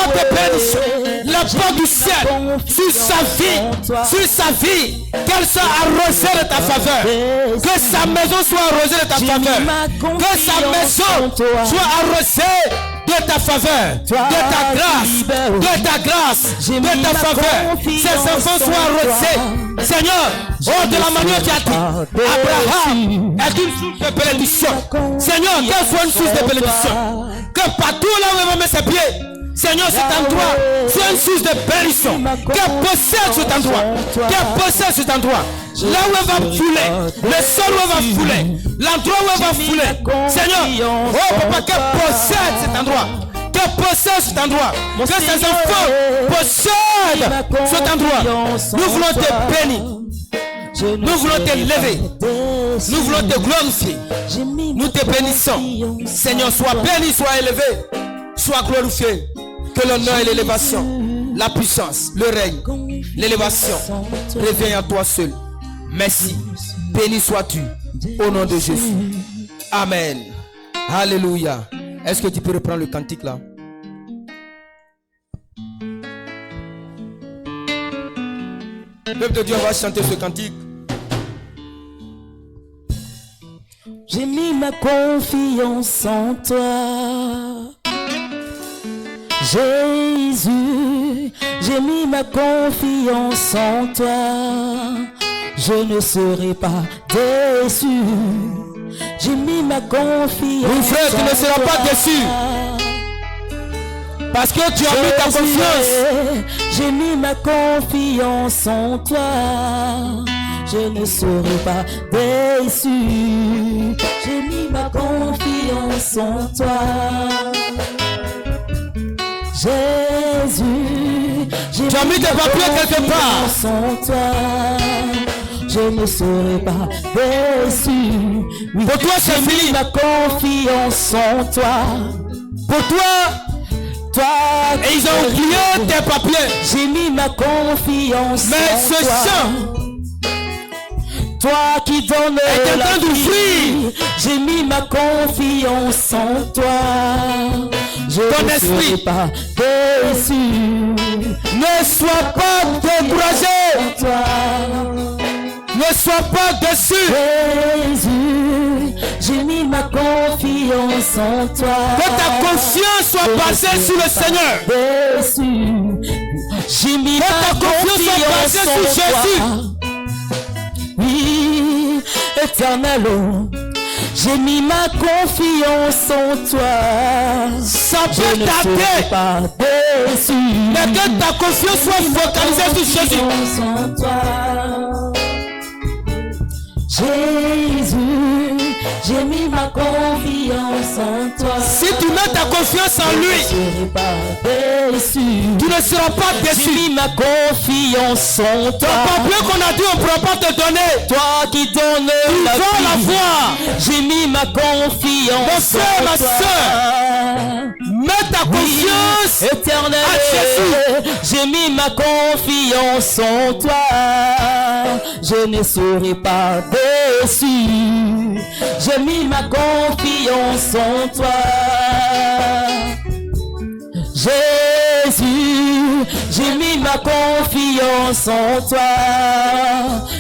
de bénédiction, la porte du ciel sur sa vie, qu'elle soit arrosée de ta faveur, que sa maison soit arrosée de ta faveur, que sa maison soit arrosée de ta faveur, de ta grâce, de ta grâce, de ta faveur. Ces enfants soient arrosés, Seigneur, oh, de la manière qui a dit. Abraham est une source de bénédiction. Seigneur, qu'elle soit une source de bénédiction. Que partout là où elle va mettre ses pieds, Seigneur, cet endroit soit une source de bénédiction. Qu'elle possède cet endroit. Qu'elle possède cet endroit. Là où elle va fouler, le sol où elle va fouler, l'endroit où elle va fouler. Seigneur, oh papa, qu'elle possède cet endroit. Qu'elle possède cet endroit. Que ses enfants possèdent cet endroit. Nous voulons te bénir. Nous voulons te lever. Nous voulons te glorifier. Nous te bénissons. Seigneur, sois béni, sois élevé, sois glorifié. Que l'honneur et l'élévation, la puissance, le règne, l'élévation reviennent à toi seul. Merci. Béni sois-tu au nom de Jésus. Amen. Alléluia. Est-ce que tu peux reprendre le cantique là? Peuple de Dieu, on va chanter ce cantique. J'ai mis ma confiance en toi, Jésus. J'ai mis ma confiance en toi, je ne serai pas déçu. J'ai mis ma confiance. Mon frère, tu ne seras pas déçu. Parce que tu as mis ta confiance. J'ai mis ma confiance en toi, je ne serai pas déçu. J'ai mis ma confiance en toi, Jésus. Tu as mis tes papiers quelque part. En toi, je ne serai pas déçu. Oui, pour toi, c'est fini. J'ai mis ma confiance en toi. Pour toi, et ils ont oublié tes papiers. J'ai mis ma confiance mais en ce toi. chant, Toi qui donnes est en la train d'ouvrir. J'ai mis ma confiance en toi. Je Ton ne esprit. serai pas déçu. Ne sois pas découragé. Toi, Ne sois pas déçu. Jésus, j'ai mis ma confiance en toi. Que ta confiance soit basée sur le Seigneur. Déçu. J'ai mis Que ta ma confiance soit basée sur confiance en Jésus. toi. Oui, éternel, j'ai mis ma confiance en toi. Ça Je peut ne tarder, serai pas déçu. mais que ta confiance soit focalisée sur Jésus. Confiance en toi, Jésus, j'ai mis ma confiance en toi. Si tu mets ta confiance en Je ne lui, serai pas déçu. tu ne seras pas J'ai déçu. mis ma confiance en Ton toi. papier qu'on a dit, on ne pourra pas te donner. Toi qui donnes Tu la vas la vie. voir. J'ai mis ma confiance Mon frère, en ma toi. soeur, mets ta confiance. Éternel, à j'ai mis ma confiance en toi. Je ne serai pas déçu. J'ai mis ma confiance en toi. Jésus, j'ai mis ma confiance en toi.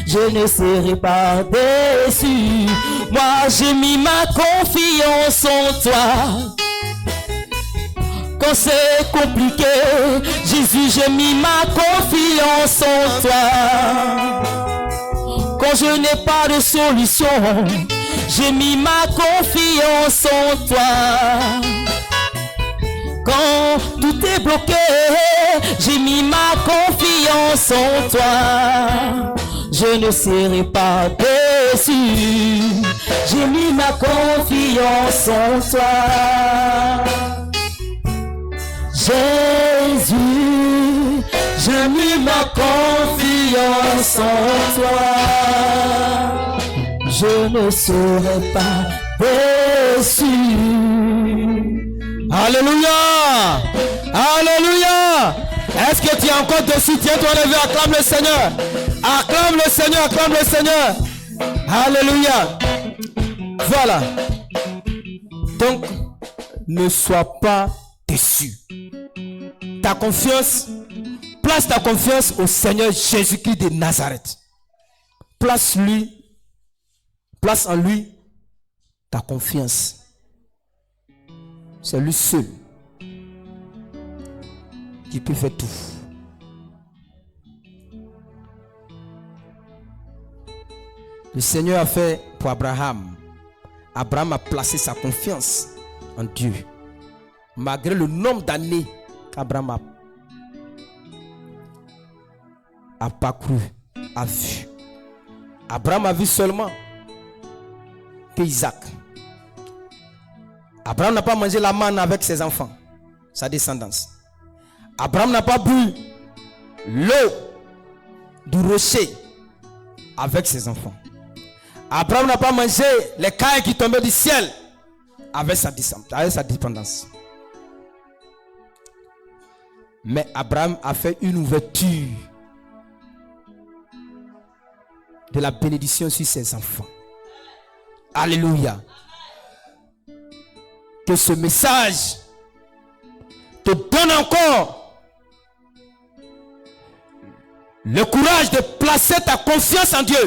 Je ne serai pas déçu. Moi, j'ai mis ma confiance en toi. Quand c'est compliqué, Jésus, j'ai mis ma confiance en toi. Quand je n'ai pas de solution, j'ai mis ma confiance en toi. Quand tout est bloqué, j'ai mis ma confiance en toi. Je ne serai pas déçu. J'ai mis ma confiance en toi. Jésus, j'ai mis ma confiance en toi. Je ne serai pas déçu. Alléluia. Alléluia. Est-ce que tu es encore dessus? Tiens-toi levé, acclame le Seigneur. Acclame le Seigneur, acclame le Seigneur. Alléluia. Voilà. Donc, ne sois pas déçu. Ta confiance, place ta confiance au Seigneur Jésus-Christ de Nazareth. Place en lui ta confiance. C'est lui seul Tu peux faire tout. Le Seigneur a fait pour Abraham. Abraham a placé sa confiance en Dieu. Malgré le nombre d'années qu'Abraham a parcouru, a vu. Abraham a vu seulement que Isaac. Abraham n'a pas mangé la manne avec ses enfants, sa descendance. Abraham n'a pas bu l'eau du rocher avec ses enfants. Abraham n'a pas mangé les cailles qui tombaient du ciel avec sa dépendance. Mais Abraham a fait une ouverture de la bénédiction sur ses enfants. Alléluia. Que ce message te donne encore le courage de placer ta confiance en Dieu.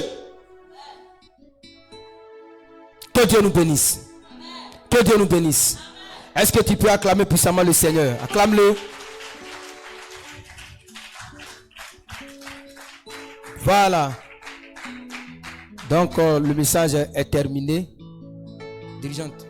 Que Dieu nous bénisse. Que Dieu nous bénisse. Est-ce que tu peux acclamer puissamment le Seigneur? Acclame-le. Voilà. Donc le message est terminé. Dirigeante.